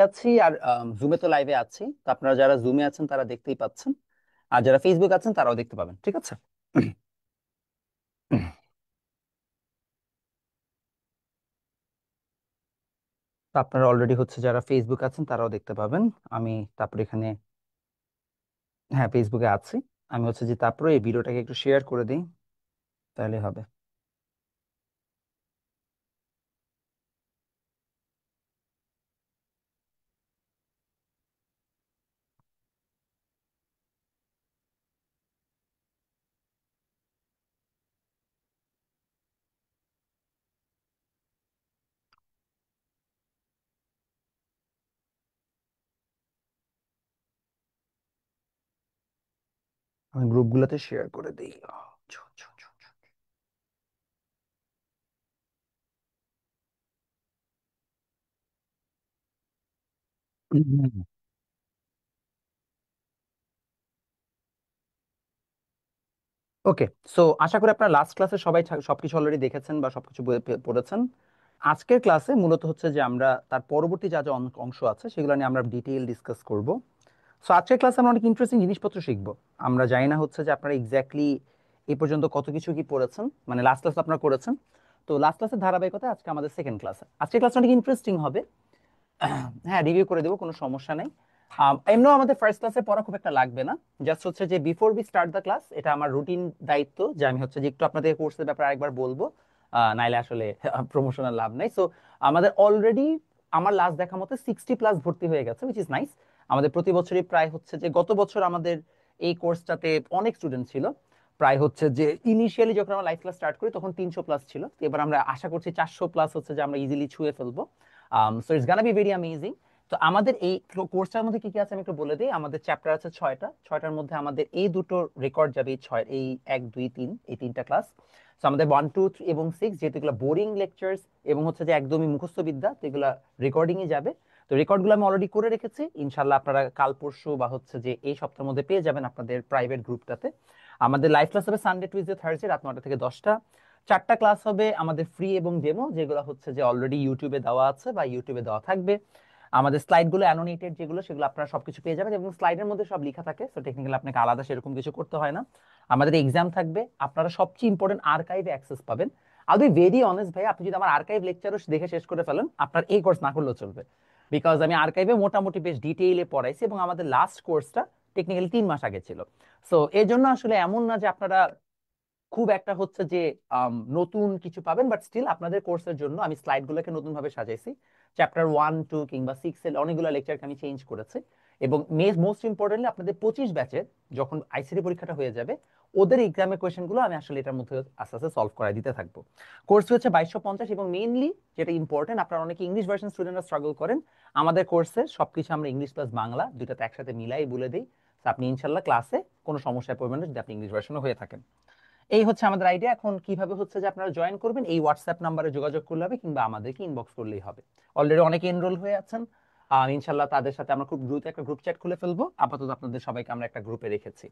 আছি আর জুমে তো লাইভে আছি, তো আপনারা যারা জুমে আছেন তারা দেখতেই পাচ্ছেন, আর যারা ফেসবুক আছেন তারাও দেখতে পাবেন, ঠিক আছে। তো আপনারা অলরেডি হচ্ছে যারা ফেসবুক আছেন তারাও দেখতে পাবেন। আমি তারপর এখানে, হ্যাঁ ফেসবুকে আছি। আমি হচ্ছে যে তারপরে এই ভিডিওটাকে একটু শেয়ার করে দিই, তাহলে হবে। আমি গ্রুপগুলোতে শেয়ার করে দিই। ওকে। সো আশা করি আপনারা লাস্ট ক্লাসে সবাই সবকিছু অলরেডি দেখেছেন বা সবকিছু পড়েছেন। আজকের ক্লাসে মূলত হচ্ছে যে আমরা তার পরবর্তী যা যা অংশ আছে সেগুলো নিয়ে আমরা ডিটেইল ডিসকাস করব। সো আজকের ক্লাসে আমরা অনেক ইন্টারেস্টিং জিনিসপত্র শিখবো। আমরা জানি না হচ্ছে যে আপনারা এক্স্যাক্টলি এই পর্যন্ত কত কিছু কি পড়েছেন, মানে লাস্ট ক্লাস আপনারা করেছেন। তো লাস্ট ক্লাসের ধারাবাহিকতা আজকে আমাদের সেকেন্ড ক্লাসে, আজকের ক্লাস অনেক ইন্টারেস্টিং হবে। হ্যাঁ, রিভিউ করে দেবো, কোনো সমস্যা নেই। এমনিও আমাদের ফার্স্ট ক্লাসে পড়া খুব একটা লাগবে না। জাস্ট হচ্ছে যে before we start the class, এটা আমার রুটিন দায়িত্ব যে আমি হচ্ছে যে একটু আপনাদের কোর্সের ব্যাপারে আরেকবার বলবো। নাইলে আসলে প্রমোশনাল লাভ নাই। সো আমাদের অলরেডি, আমার লাস্ট দেখা মতে 60+ ভর্তি হয়ে গেছে, উইচ ইজ নাইস। আমাদের প্রতি বছরই প্রায় হচ্ছে যে, গত বছর আমাদের এই কোর্সটাতে অনেক স্টুডেন্ট ছিল। প্রায় হচ্ছে যে ইনিশিয়ালি যখন আমরা লাইভ ক্লাস স্টার্ট করি তখন 300+ ছিল, তো এবার আমরা আশা করছি 400+ হচ্ছে যে আমরা ইজিলি ছুঁয়ে ফেলবো। So it's Gaana be very amazing. তো আমাদের এই কোর্সটার মধ্যে কি কি আছে আমি একটু বলে দিই। আমাদের চ্যাপ্টার আছে 6টা, 6টার মধ্যে আমাদের এই দুটো রেকর্ড যাবে, এই ছয়, এই 1 2 3, এই তিনটা ক্লাস। তো আমাদের 1 2 3 এবং 6, যেহেতু এগুলো বোরিং লেকচার্স এবং হচ্ছে যে একদমই মুখস্থ বিদ্যা, তো এগুলো রেকর্ডিং এ যাবে। তো রেকর্ডগুলো আমি অলরেডি করে রেখেছি, ইনশাল্লাহ আপনারা কাল পরশু বা হচ্ছে যে এই সপ্তাহের মধ্যে পেয়ে যাবেন আপনাদের প্রাইভেট গ্রুপটাতে। আমাদের লাইভ ক্লাস হবে সানডে টুইসডে থার্সডে রাত 9টা থেকে 10টা। 4টা ক্লাস হবে আমাদের ফ্রি এবং ডেমো, যেগুলো হচ্ছে যে অলরেডি ইউটিউবে দেওয়া আছে বা ইউটিউবে দেওয়া থাকবে। আমাদের স্লাইড গুলো অ্যানোনেটেড, যেগুলো সেগুলো আপনারা সবকিছু পেয়ে যাবেন এবং স্লাইডের মধ্যে সব লেখা থাকে, সো টেকনিক্যালি আপনাকে আলাদা সেরকম কিছু করতে হয় না। আমাদের এক্সাম থাকবে, আপনারা সবচেয়ে ইম্পর্টেন্ট আর্কাইভে অ্যাক্সেস পাবেন। আই বি ভেরি অনেস্ট ভাই, আপনি যদি আমার আর্কাইভ লেকচারও দেখে শেষ করে ফেলেন, আপনার এই কোর্স না করলেও চলবে। বিকজ আমি আর্কাইভে মোটামুটি বেশ ডিটেইলে পড়াইছি এবং আমাদের লাস্ট কোর্সটা টেকনিক্যালি 3 মাস আগে ছিল। সো এই জন্য আসলে এমন না যে আপনারা খুব একটা হচ্ছে যে নতুন কিছু পাবেন, বাট স্টিল আপনাদের কোর্সের জন্য আমি স্লাইড গুলোকে নতুন ভাবে সাজাইছি। চ্যাপ্টার 1 2 কিংবা 6 এর অনেকগুলো লেকচারকে আমি চেঞ্জ করেছি। এবং মোস্ট ইম্পর্টেন্টলি আপনাদের 25 ব্যাচের যখন আইসিটি পরীক্ষাটা হয়ে যাবে, ওদের এক্সামের কোয়েশ্চেন গুলো আমি আসলে এটার মধ্যে আস্তে আস্তে সলভ করাই দিতে থাকবো। কোর্স হচ্ছে 2250, এবং মেইনলি যেটা ইম্পর্টেন্ট, আপনারা অনেকে ইংলিশ ভার্সন স্টুডেন্টরা স্ট্রাগল করেন, আমাদের কোর্সের সবকিছু আমরা ইংলিশ প্লাস বাংলা দুইটাতে একসাথে মিলাই বলে দিই। তো আপনি ইনশাল্লাহ ক্লাসে কোনো সমস্যায় পড়বেন না যদি আপনি ইংলিশ ভার্সনও হয়ে থাকেন। এই হচ্ছে আমাদের আইডিয়া। এখন কিভাবে হচ্ছে যে আপনারা জয়েন করবেন, এই হোয়াটসঅ্যাপ নাম্বারে যোগাযোগ করলে হবে কিংবা আমাদেরকে ইনবক্স করলেই হবে। অলরেডি অনেকে এনরোল হয়ে আছেন, ইনশাল্লাহ তাদের সাথে আমরা খুব দ্রুত একটা গ্রুপ চ্যাট খুলে ফেলবো। আপাতত আপনাদের সবাইকে আমরা একটা গ্রুপে রেখেছি।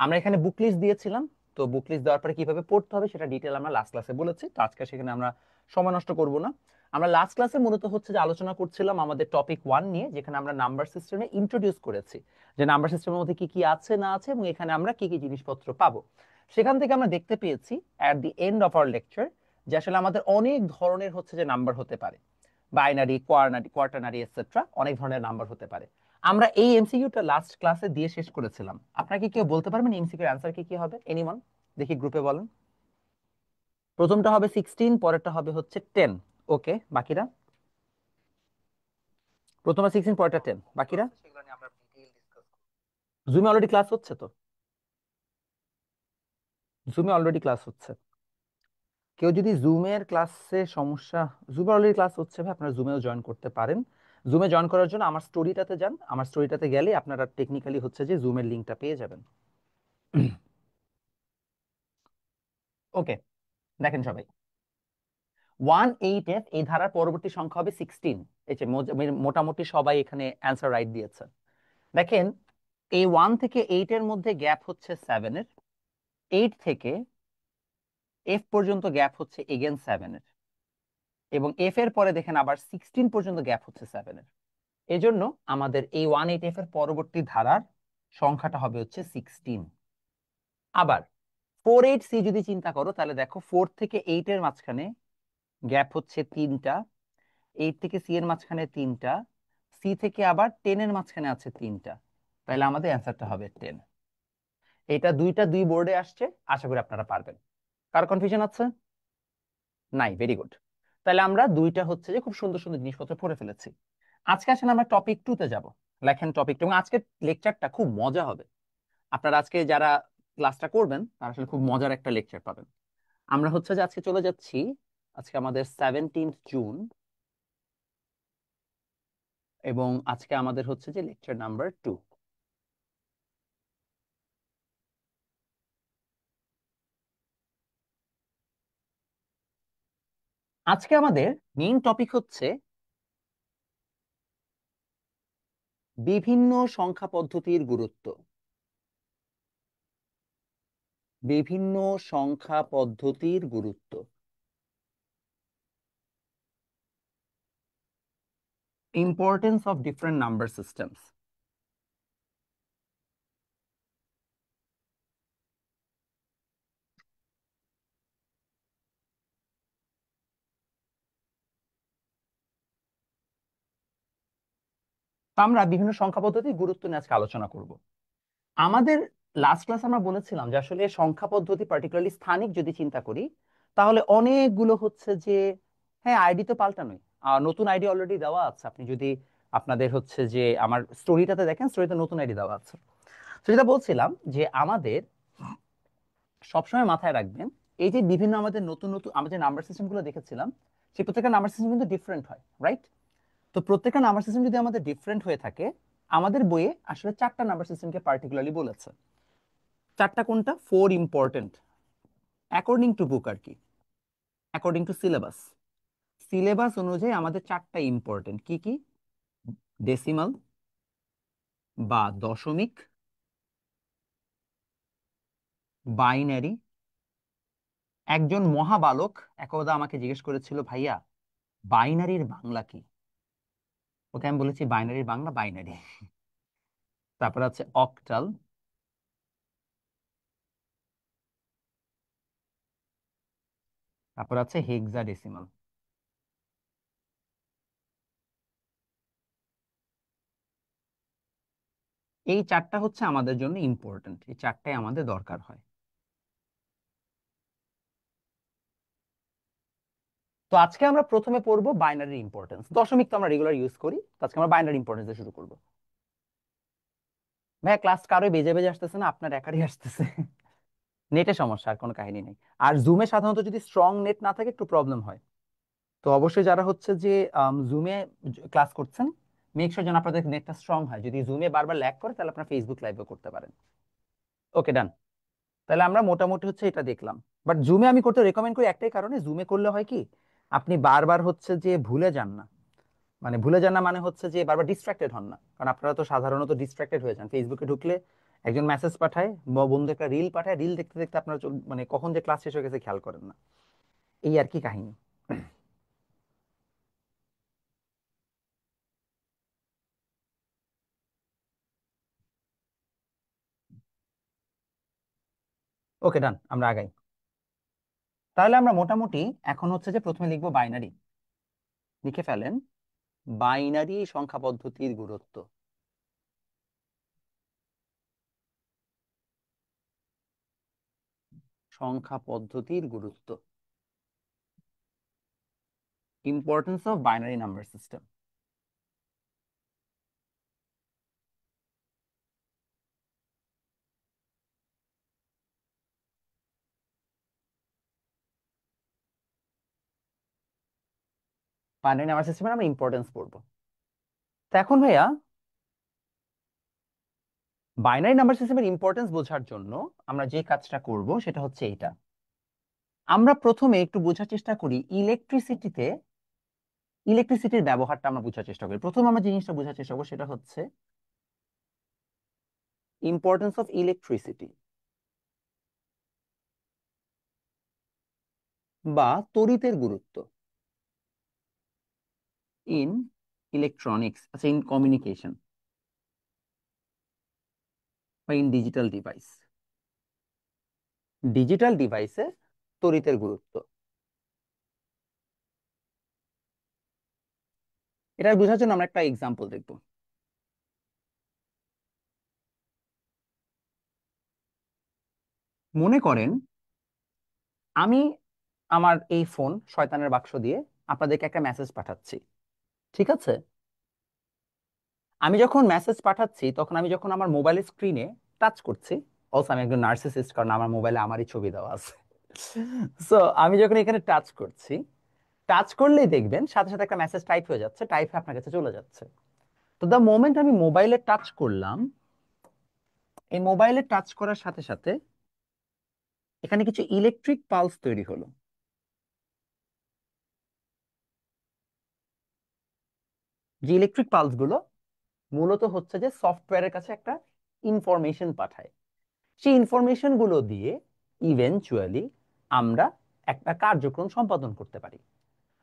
আমরা এখানে বুক লিস্ট দিয়েছিলাম, তো বুক লিস্ট দেওয়ার পরে কিভাবে পড়তে হবে সেটা ডিটেল আমরা লাস্ট ক্লাসে বলেছি, তো আজকে সেখানে আমরা সময় নষ্ট করব না। আমরা লাস্ট ক্লাসে মূলত হচ্ছে যে আলোচনা করছিলাম আমাদের টপিক 1 নিয়ে, যেখানে আমরা নাম্বার সিস্টেমে ইন্ট্রোডিউস করেছি যে নাম্বার সিস্টেমের মধ্যে কি কি আছে না আছে এবং এখানে আমরা কি কি জিনিসপত্র পাবো। সেখান থেকে আমরা দেখতে পেয়েছি at the end of our lecture যে আসলে আমাদের অনেক ধরনের হচ্ছে যে নাম্বার হতে পারে, বাইনারি, কোয়ার্টারনারি এটসেট্রা, অনেক ধরনের নাম্বার হতে পারে। আমরা এই এমসিকিউটা লাস্ট ক্লাসে দিয়ে শেষ করেছিলাম। আপনারা কি কেউ বলতে পারবেন এমসিকিউর অ্যান্সার কি কি হবে? এনিওয়ান, দেখি গ্রুপে বলেন। প্রথমটা হবে 16, পরেরটা হবে হচ্ছে 10। ওকে, বাকিরা? প্রথমে 16, পরেরটা 10, বাকিরা? জুমে অলরেডি ক্লাস হচ্ছে তো, জুমে অলরেডি ক্লাস হচ্ছে। কেউ যদি জুমের ক্লাসে সমস্যা, জুমে অলরেডি ক্লাস হচ্ছে ভাই, আপনারা জুমেও জয়েন করতে পারেন। জুমে জয়েন করার জন্য আমার স্টোরিটাতে যান, আমার স্টোরিটাতে গেলে আপনারা টেকনিক্যালি হচ্ছে যে জুমের লিঙ্কটা পেয়ে যাবেন। ওকে, দেখেন সবাই, 1 8 এই ধারার পরবর্তী সংখ্যা হবে 16। এই যে মোটামুটি সবাই এখানে অ্যান্সার রাইট দিয়েছে। দেখেন, এই 1 থেকে 8 এর মধ্যে গ্যাপ হচ্ছে 7-এর, 8 থেকে F পর্যন্ত গ্যাপ হচ্ছে এগেন 7-এর, এবং এফ এর পরে দেখেন আবার 16 পর্যন্ত গ্যাপ হচ্ছে 7-এর। এজন্য আমাদের এই 180f এর পরবর্তী ধারার সংখ্যাটা হবে হচ্ছে 16। আবার 4 8 সি যদি চিন্তা করো তাহলে দেখো 4 থেকে 8 এর মাঝখানে গ্যাপ হচ্ছে 3টা, 8 থেকে সি এর মাঝখানে 3টা, সি থেকে আবার 10 এর মাঝখানে আছে 3টা। তাহলে আমাদের অ্যান্সারটা হবে 10। এটা দুইটা দুই বোর্ডে আসছে, আশা করি আপনারা পারবেন। কার কনফিউশন আছে? নাই, ভেরি গুড। তাহলে আমরা দুইটা হচ্ছে যে খুব সুন্দর সুন্দর জিনিসপত্র পড়ে ফেলেছি। আজকে আসলে আমরা টপিক 2 তে যাব। লেখেন টপিক 2, এবং আজকের লেকচারটা খুব মজা হবে। আপনারা আজকে যারা ক্লাসটা করবেন তারা আসলে খুব মজার একটা লেকচার পাবেন। আমরা হচ্ছে যে আজকে চলে যাচ্ছি, আজকে আমাদের 17 জুন, এবং আজকে আমাদের হচ্ছে যে লেকচার নাম্বার 2। আজকে আমাদের মেইন টপিক হচ্ছে বিভিন্ন সংখ্যা পদ্ধতির গুরুত্ব। বিভিন্ন সংখ্যা পদ্ধতির গুরুত্ব। Importance of different number systems. আমরা বিভিন্ন সংখ্যা পদ্ধতির গুরুত্ব নিয়ে আজকে আলোচনা করব। আমাদের লাস্ট ক্লাস আমরা বলেছিলাম যে আসলে সংখ্যা পদ্ধতি পার্টিকুলারলি স্থানিক যদি চিন্তা করি, তাহলে অনেকগুলো হচ্ছে যে, হ্যাঁ আইডি তো পাল্টানোই, নতুন আইডি অলরেডি দেওয়া আছে। আপনি যদি আপনাদের হচ্ছে যে আমার স্টোরিটাতে দেখেন, স্টোরিতে নতুন আইডি দেওয়া আছে। তো যেটা বলছিলাম যে আমাদের সবসময় মাথায় রাখবেন, এই যে বিভিন্ন আমাদের নতুন নতুন আমরা যে নাম্বার সিস্টেম গুলো দেখেছিলাম, সেই প্রত্যেকটা নাম্বার সিস্টেম কিন্তু ডিফারেন্ট হয়, রাইট? তো প্রত্যেকটা নাম্বার সিস্টেম যদি আমাদের ডিফারেন্ট হয়ে থাকে, আমাদের বইয়ে আসলে 4টা নাম্বার সিস্টেমকে পার্টিকুলারলি বলেছে। 4টা কোনটা? 4 ইম্পর্টেন্ট অ্যাকর্ডিং টু বুক আর কি, অ্যাকর্ডিং টু সিলেবাস। সিলেবাস অনুযায়ী আমাদের 4টা ইম্পর্টেন্ট কি কি? ডেসিমাল বা দশমিক, বাইনারি। একজন মহাবালক একদা আমাকে জিজ্ঞেস করেছিল, ভাইয়া বাইনারির বাংলা কি? ওকে আমি বলেছি বাইনারির বাংলা বাইনারি। তারপর আছে অক্টাল, তারপর আছে হেক্সাডেসিমাল। এই 4টা হচ্ছে আমাদের জন্য ইম্পর্টেন্ট, এই 4টাই আমাদের দরকার হয়। তো আজকে আমরা প্রথমে পড়বো বাইনারি ইম্পর্টেন্স। দশমিক তো আমরা রেগুলার ইউজ করি, তো আজকে আমরা বাইনারি ইম্পর্টেন্স দিয়ে শুরু করবো। ভাই ক্লাস কারোই বেজে বেজে আসতেছে না, আপনার একারই আসতেছে? নেটের সমস্যা, আর কোনো কাহিনী নেই। আর জুমে সাধারণত যদি স্ট্রং নেট না থাকে একটু প্রবলেম হয়। তো অবশ্যই যারা হচ্ছে যে জুমে ক্লাস করছেন, মেক শিওর যেন আপনাদের নেটটা স্ট্রং হয়। যদি জুমে বারবার ল্যাগ করে তাহলে আপনার ফেসবুক লাইভও করতে পারেন। ওকে, ডান। তাহলে আমরা মোটামুটি হচ্ছে এটা দেখলাম। বাট জুমে আমি করতে রেকমেন্ড করি একটাই কারণে, জুমে করলে হয় কি, আপনি বারবার হচ্ছে যে ভুলে যান না। মানে ভুলে যান না মানে হচ্ছে যে বারবার ডিস্ট্রাক্টেড হন না, কারণ আপনারা তো সাধারণত ডিস্ট্রাক্টেড হয়ে যান। ফেসবুকে ঢুকলে একজন মেসেজ পাঠায় বা বন্ধু একটা রিল পাঠায়, রিল দেখতে দেখতে আপনার মানে কখন যে ক্লাস শেষ হয়ে গেছে খেয়াল করেন না। এই আর কি কাহিনী। ওকে, ডান, আমরা আগাই। তাহলে আমরা মোটামুটি এখন হচ্ছে যে প্রথমে লিখবো বাইনারি। লিখে ফেলেন বাইনারি সংখ্যা পদ্ধতির গুরুত্ব। সংখ্যা পদ্ধতির গুরুত্ব, importance of binary number system. Binary number সিস্টেমের আমরা ইম্পর্টেন্স পড়বো। তো এখন ভাইয়া বাইনারি নাম্বার সিস্টেমের ইম্পর্টেন্স বোঝার জন্য আমরা যে কাজটা করব সেটা হচ্ছে এইটা। আমরা প্রথমে একটু বোঝার চেষ্টা করি ইলেকট্রিসিটির ব্যবহারটা আমরা বোঝার চেষ্টা করি। প্রথম আমরা যে জিনিসটা বোঝার চেষ্টা করবো সেটা হচ্ছে ইম্পর্টেন্স অফ ইলেকট্রিসিটি বা তড়িতের গুরুত্ব ইন ইলেকট্রনিক্স, আচ্ছা, ইন কমিউনিকেশন বা ইন ডিজিটাল ডিভাইস, ডিজিটাল ডিভাইসে তড়িতের গুরুত্ব। এটা বোঝার জন্য আমরা একটা এক্সাম্পল দেখব। মনে করেন আমি আমার এই ফোন শয়তানের বাক্স দিয়ে আপনাদেরকে একটা মেসেজ পাঠাচ্ছি, ঠিক আছে? আমি যখন মেসেজ পাঠাচ্ছি তখন আমি যখন আমার মোবাইলের স্ক্রিনে টাচ করছি, অলসো আমি একজন নার্সিসিস্ট কারণ আমার মোবাইলে আমারই ছবি দেওয়া আছে। সো আমি যখন এখানে টাচ করছি, টাচ করলেই দেখবেন সাথে সাথে একটা মেসেজ টাইপ হয়ে যাচ্ছে, টাইপ হয়ে আপনার কাছে চলে যাচ্ছে। তো দ্য মোমেন্ট আমি মোবাইলে টাচ করলাম, এই মোবাইলে টাচ করার সাথে সাথে এখানে কিছু ইলেকট্রিক পালস তৈরি হলো। যে ইলেকট্রিক পালস গুলো মূলত হচ্ছে যে সফটওয়্যারের কাছে একটা ইনফরমেশন পাঠায়। সেই ইনফরমেশন গুলো দিয়ে ইভেনচুয়ালি আমরা একটা কার্যক্রম সম্পাদন করতে পারি।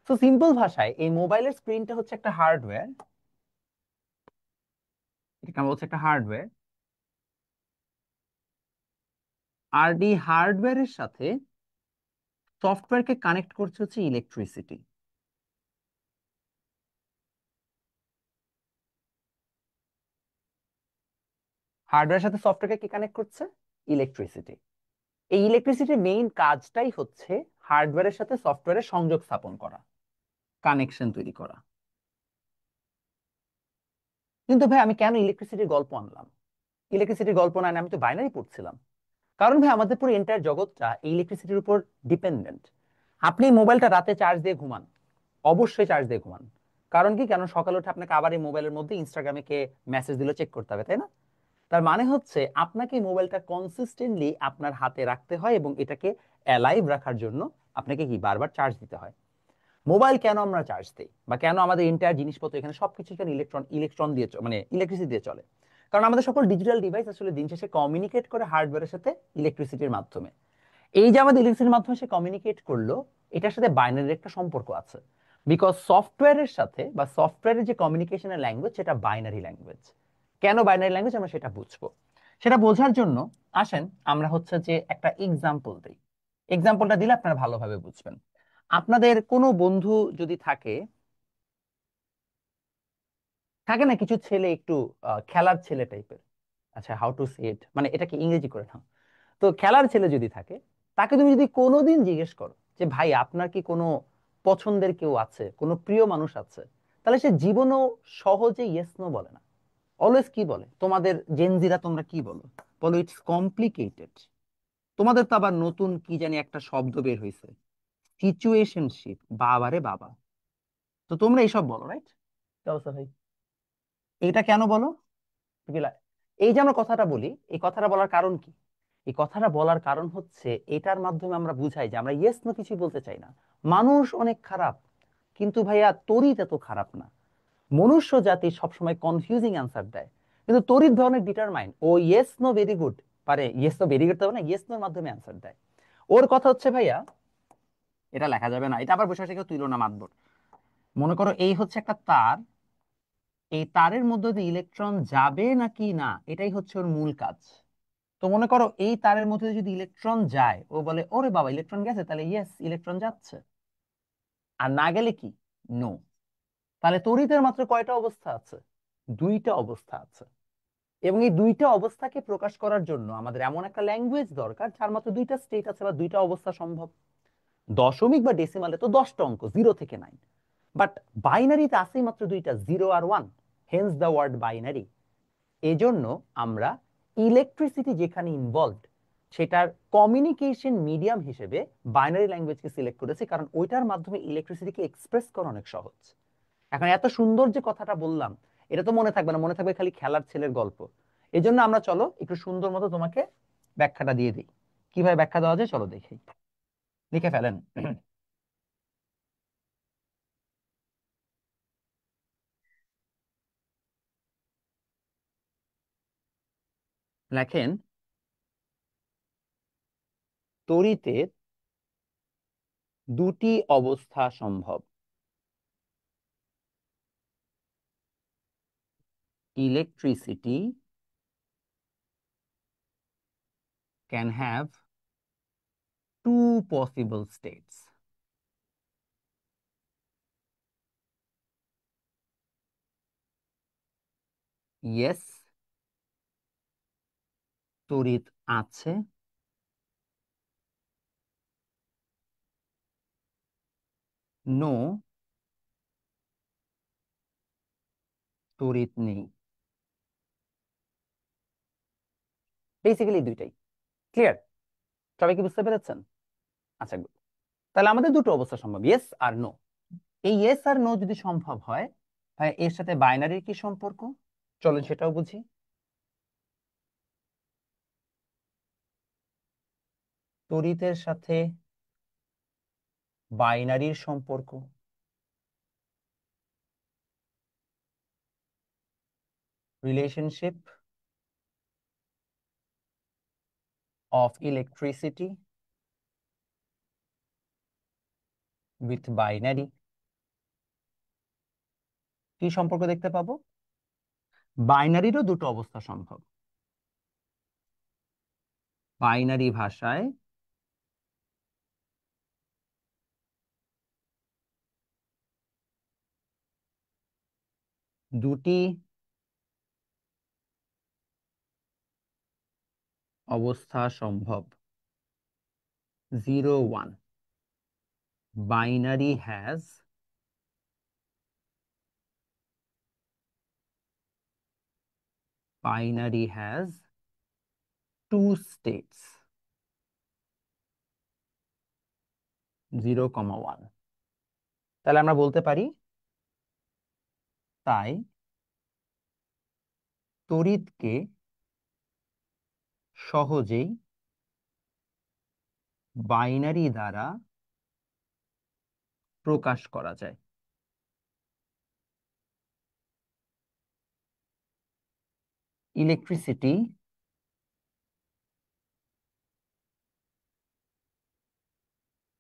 তো সিম্পল ভাষায় এই মোবাইলের স্ক্রিনটা হচ্ছে একটা হার্ডওয়্যার, এটা কেমন হচ্ছে একটা হার্ডওয়্যার, আর এই হার্ডওয়্যারের সাথে সফটওয়্যারকে কানেক্ট করছে হচ্ছে ইলেকট্রিসিটি। হার্ডওয়্যারের সাথে সফটওয়্যারকে কি কানেক্ট করছে? ইলেকট্রিসিটি। এই ইলেকট্রিসিটির মেইন কাজটাই হচ্ছে হার্ডওয়্যারের সাথে সফটওয়্যারের সংযোগ স্থাপন করা, কানেকশন তৈরি করা। কিন্তু ভাই আমি কেন ইলেকট্রিসিটির গল্প আনলাম? ইলেকট্রিসিটির গল্প না এনে আমি তো বাইনারি পড়ছিলাম। কারণ ভাই আমাদের পুরো এন্টায়ার জগৎটা এই ইলেকট্রিসিটির উপর ডিপেন্ডেন্ট। আপনি মোবাইলটা রাতে চার্জ দিয়ে ঘুমান, অবশ্যই চার্জ দিয়ে ঘুমান। কারণ কি? কারণ সকালে উঠে আপনাকে আবার এই মোবাইলের মধ্যে ইনস্টাগ্রামে কে মেসেজ দিল চেক করতে হবে, তাই না? তার মানে হচ্ছে আপনাকে এই মোবাইলটা কনসিস্টেন্টলি আপনার হাতে রাখতে হয় এবং এটাকে অ্যালাইভ রাখার জন্য আপনাকে কি বারবার চার্জ দিতে হয়। মোবাইল কেন আমরা চার্জ দিই বা কেন আমাদের এন্টায়ার জিনিসপত্র এখানে সবকিছু কেন ইলেকট্রন ইলেকট্রন দিয়ে মানে ইলেকট্রিসিটি দিয়ে চলে? কারণ আমাদের সকল ডিজিটাল ডিভাইস আসলে দিন শেষে কমিউনিকেট করে হার্ডওয়্যারের সাথে ইলেকট্রিসিটির মাধ্যমে। এই যে আমাদের ইলেকট্রিসিটির মাধ্যমে সে কমিউনিকেট করলো, এটার সাথে বাইনারির একটা সম্পর্ক আছে। বিকজ সফটওয়্যারের সাথে বা সফটওয়্যারের যে কমিউনিকেশনের ল্যাঙ্গুয়েজ সেটা বাইনারি ল্যাঙ্গুয়েজ। কেন বাইনারি ল্যাঙ্গুয়েজ আমরা সেটা বুঝবো। সেটা বোঝার জন্য আসেন আমরা হচ্ছে যে একটা এক্সাম্পল দিই। এক্সাম্পলটা দিলে আপনারা ভালোভাবে বুঝবেন। আপনাদের কোনো বন্ধু যদি থাকে, থাকে না কিছু ছেলে একটু খেলার ছেলে টাইপের, আচ্ছা হাউ টু সে ইট, মানে এটাকে ইংরেজি করে নাও। তো খেলার ছেলে যদি থাকে, তাকে তুমি যদি কোনোদিন জিজ্ঞেস করো যে ভাই আপনার কি কোনো পছন্দের কেউ আছে, কোনো প্রিয় মানুষ আছে, তাহলে সে জীবনেও সহজে ইয়েস নো বলে না। অলওয়েজ কি বলে? তোমাদের জেনজিরা তোমরা কি বলো? বলো ইটস কমপ্লিকেটেড। তোমাদের তো আবার নতুন কি জানি একটা শব্দ বের হয়েছে, সিচুয়েশনশিপ, বাবারে বাবা। তো তোমরা এইসব বলো, রাইট? ভাই এইটা কেন বলো? এই যে আমরা কথাটা বলি, এই কথাটা বলার কারণ কি? এই কথাটা বলার কারণ হচ্ছে এটার মাধ্যমে আমরা বুঝাই যে আমরা ইয়েস নো কিছু বলতে চাই না। মানুষ অনেক খারাপ, কিন্তু ভাইয়া তড়িৎ এত খারাপ না। মনুষ্য জাতি সবসময় কনফিউজিং অ্যান্সার দেয়, কিন্তু তড়িৎ ধরনের ডিটারমাইন, ও ইয়েস নো ভেরি গুড পারে, ইয়েস নো ভেরি গুড তো না, ইয়েস নোর মাধ্যমে অ্যান্সার দেয়। ওর কথা হচ্ছে ভাইয়া, এটা লেখা যাবে না, এটা আবার বসে বসে কেউ তুইলো না মাতবর। মনে করো এই হচ্ছে একটা তার, এই তারের মধ্যে দিয়ে ইলেকট্রন যাবে নাকি না এটাই হচ্ছে ওর মূল কাজ। তো মনে করো এই তারের মধ্যে যদি ইলেকট্রন যায়, ও বলে ওরে বাবা ইলেকট্রন গেছে, তাহলে ইয়েস ইলেকট্রন যাচ্ছে। আর না গেলে কি? নো। তাহলে তড়িতের মাত্র কয়টা অবস্থা আছে? দুইটা অবস্থা আছে। এবং এই দুইটা অবস্থাকে প্রকাশ করার জন্য আমাদের এমন একটা ল্যাঙ্গুয়েজ দরকার যার মাত্র দুইটা স্টেট আছে বা দুইটা অবস্থা সম্ভব। দশমিক বা ডেসিমালে তো 10টা অঙ্ক, 0 থেকে 9। বাট বাইনারিতে আছেই মাত্র দুইটা, 0 আর 1। Hence the word binary. এজন্য আমরা ইলেকট্রিসিটি যেখানে ইনভলভড, সেটার কমিউনিকেশন মিডিয়াম হিসেবে বাইনারি ল্যাঙ্গুয়েজকে সিলেক্ট করেছি, কারণ ওইটার মাধ্যমে ইলেকট্রিসিটিকে এক্সপ্রেস করা অনেক সহজ। এখন এত সুন্দর যে কথাটা বললাম, এটা তো মনে থাকবে না, মনে থাকবে খালি খেলার ছেলের গল্প। এই জন্য আমরা চলো একটু সুন্দর মতো তোমাকে ব্যাখ্যাটা দিয়ে দিই। কিভাবে ব্যাখ্যা দেওয়া যায় চলো দেখি। লিখে ফেলেন। লেখেন, তড়িতের দুটি অবস্থা সম্ভব। electricity can have two possible states. Yes, তড়িৎ আছে। নো, তড়িৎ নেই। বেসিক্যালি দুইটাই। ক্লিয়ার? সবাই কি বুঝতে পেরেছেন? আচ্ছা good. তাহলে আমাদের দুটো অবস্থা সম্ভব, ইয়েস আর নো। এই ইয়েস আর নো যদি সম্ভব হয়, এর সাথে বাইনারির কি সম্পর্ক? চলুন সেটাও বুঝি। তড়িতের সাথে বাইনারির সম্পর্ক, relationship of electricity with binary. কি সম্পর্ক দেখতে পাবো? বাইনারিরও দুটো অবস্থা সম্ভব। বাইনারি ভাষায় দুটি অবস্থা সম্ভব। 0 1, binary has two states, 0, 1। তাহলে আমরা বলতে পারি তাই তড়িৎকে সহজেই বাইনারি দ্বারা প্রকাশ করা যায়। Electricity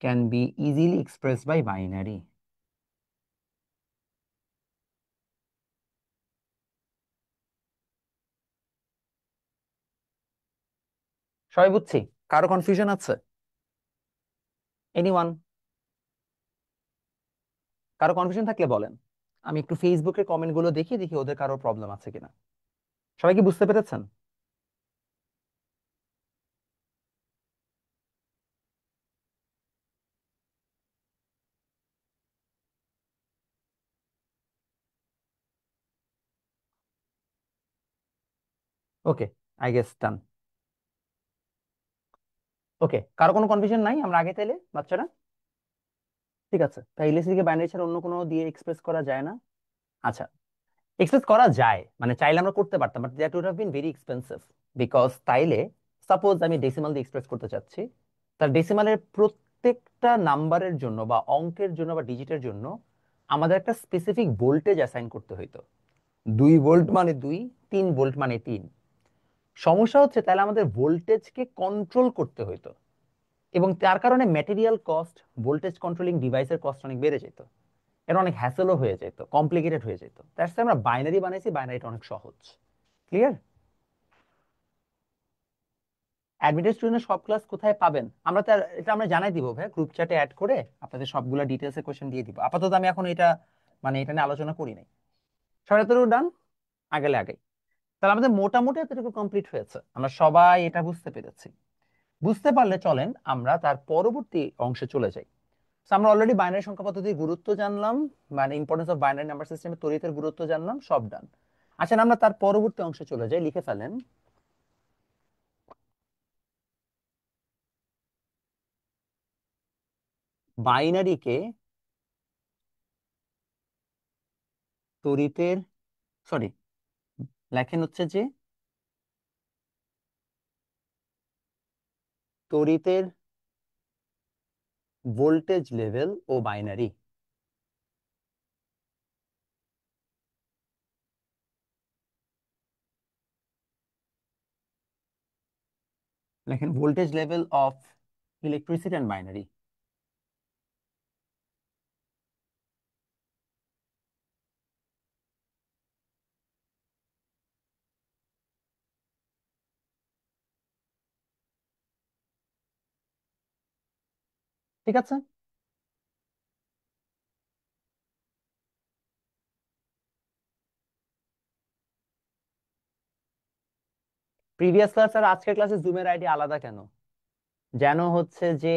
can be easily expressed by binary. সবাই বুঝছি? কারো কনফিউশন আছে? এনিওয়ান? কারো কনফিউশন থাকলে বলেন। আমি একটু ফেসবুকের কমেন্ট গুলো দেখি দেখি ওদের কারো প্রবলেম আছে কিনা। সবাই কি বুঝতে পেরেছেন? ওকে, আই গেস ডান। ওকে, কারো কোনো কনফিউশন নাই? আমরা আগে তাইলে বাচ্চারা ঠিক আছে। তাই ইলেকট্রিসিটিকে বাইনারি ছাড়া অন্য কোনো দিয়ে এক্সপ্রেস করা যায় না? আচ্ছা, এক্সপ্রেস করা যায়, মানে চাইলে আমরা করতে পারতাম, but that would have been very expensive. Because তাইলে সাপোজ আমি ডেসিমাল দিয়ে এক্সপ্রেস করতে চাচ্ছি, তার ডেসিমালের প্রত্যেকটা নাম্বারের জন্য বা অঙ্কের জন্য বা ডিজিটের জন্য আমাদের একটা স্পেসিফিক ভোল্টেজ অ্যাসাইন করতে হইতো। 2 ভোল্ট মানে 2, 3 ভোল্ট মানে 3। সমস্যা হচ্ছে তাহলে আমাদের ভোল্টেজকে কন্ট্রোল করতে হইতো, এবং তার কারণে ম্যাটেরিয়াল কস্ট, ভোল্টেজ কন্ট্রোলিং ডিভাইসের কস্ট অনেক বেড়ে যেত। এটা অনেক হ্যাসেলও হয়ে যেত, কমপ্লিকেটেড হয়ে যেত। দ্যাটস আমরা বাইনারি বানাইছি, বাইনারিটা অনেক সহজ। ক্লিয়ার? অ্যাডমিটেড স্টুডেন্টের সব ক্লাস কোথায় পাবেন? আমরা তো এটা আমরা জানাই দিব ভাই, গ্রুপ চ্যাটে অ্যাড করে আপনাদের সবগুলা ডিটেলসে কোশ্চেন দিয়ে দিব। আপাতত আমি এখন এটা মানে এটা নিয়ে আলোচনা করি নাই। সবাই তো ডান? আগেলে আগে। তাহলে আমাদের মোটামুটি এতটুকু কমপ্লিট হয়েছে, আমরা সবাই এটা বুঝতে পেরেছি। বুঝতে পারলে চলেন আমরা তার পরবর্তী অংশে চলে যাই। So, আমরা অলরেডি বাইনারি সংখ্যা পদ্ধতির গুরুত্ব জানলাম, মানে ইম্পর্টেন্স অফ বাইনারি নাম্বার সিস্টেমে তড়িতের গুরুত্ব জানলাম, সব ডান। আচ্ছা, আমরা তার পরবর্তী অংশে চলে যাই, লিখে ফেলেন। বাইনারিকে তড়িতের, সরি, লেখেন হচ্ছে যে তড়িতের ভোল্টেজ লেভেল ও বাইনারি। লেখেন voltage level of electricity and binary. ঠিক আছে। প্রিভিয়াস ক্লাস আর আজকের ক্লাসে জুমের আইডি আলাদা কেন? যেন হচ্ছে যে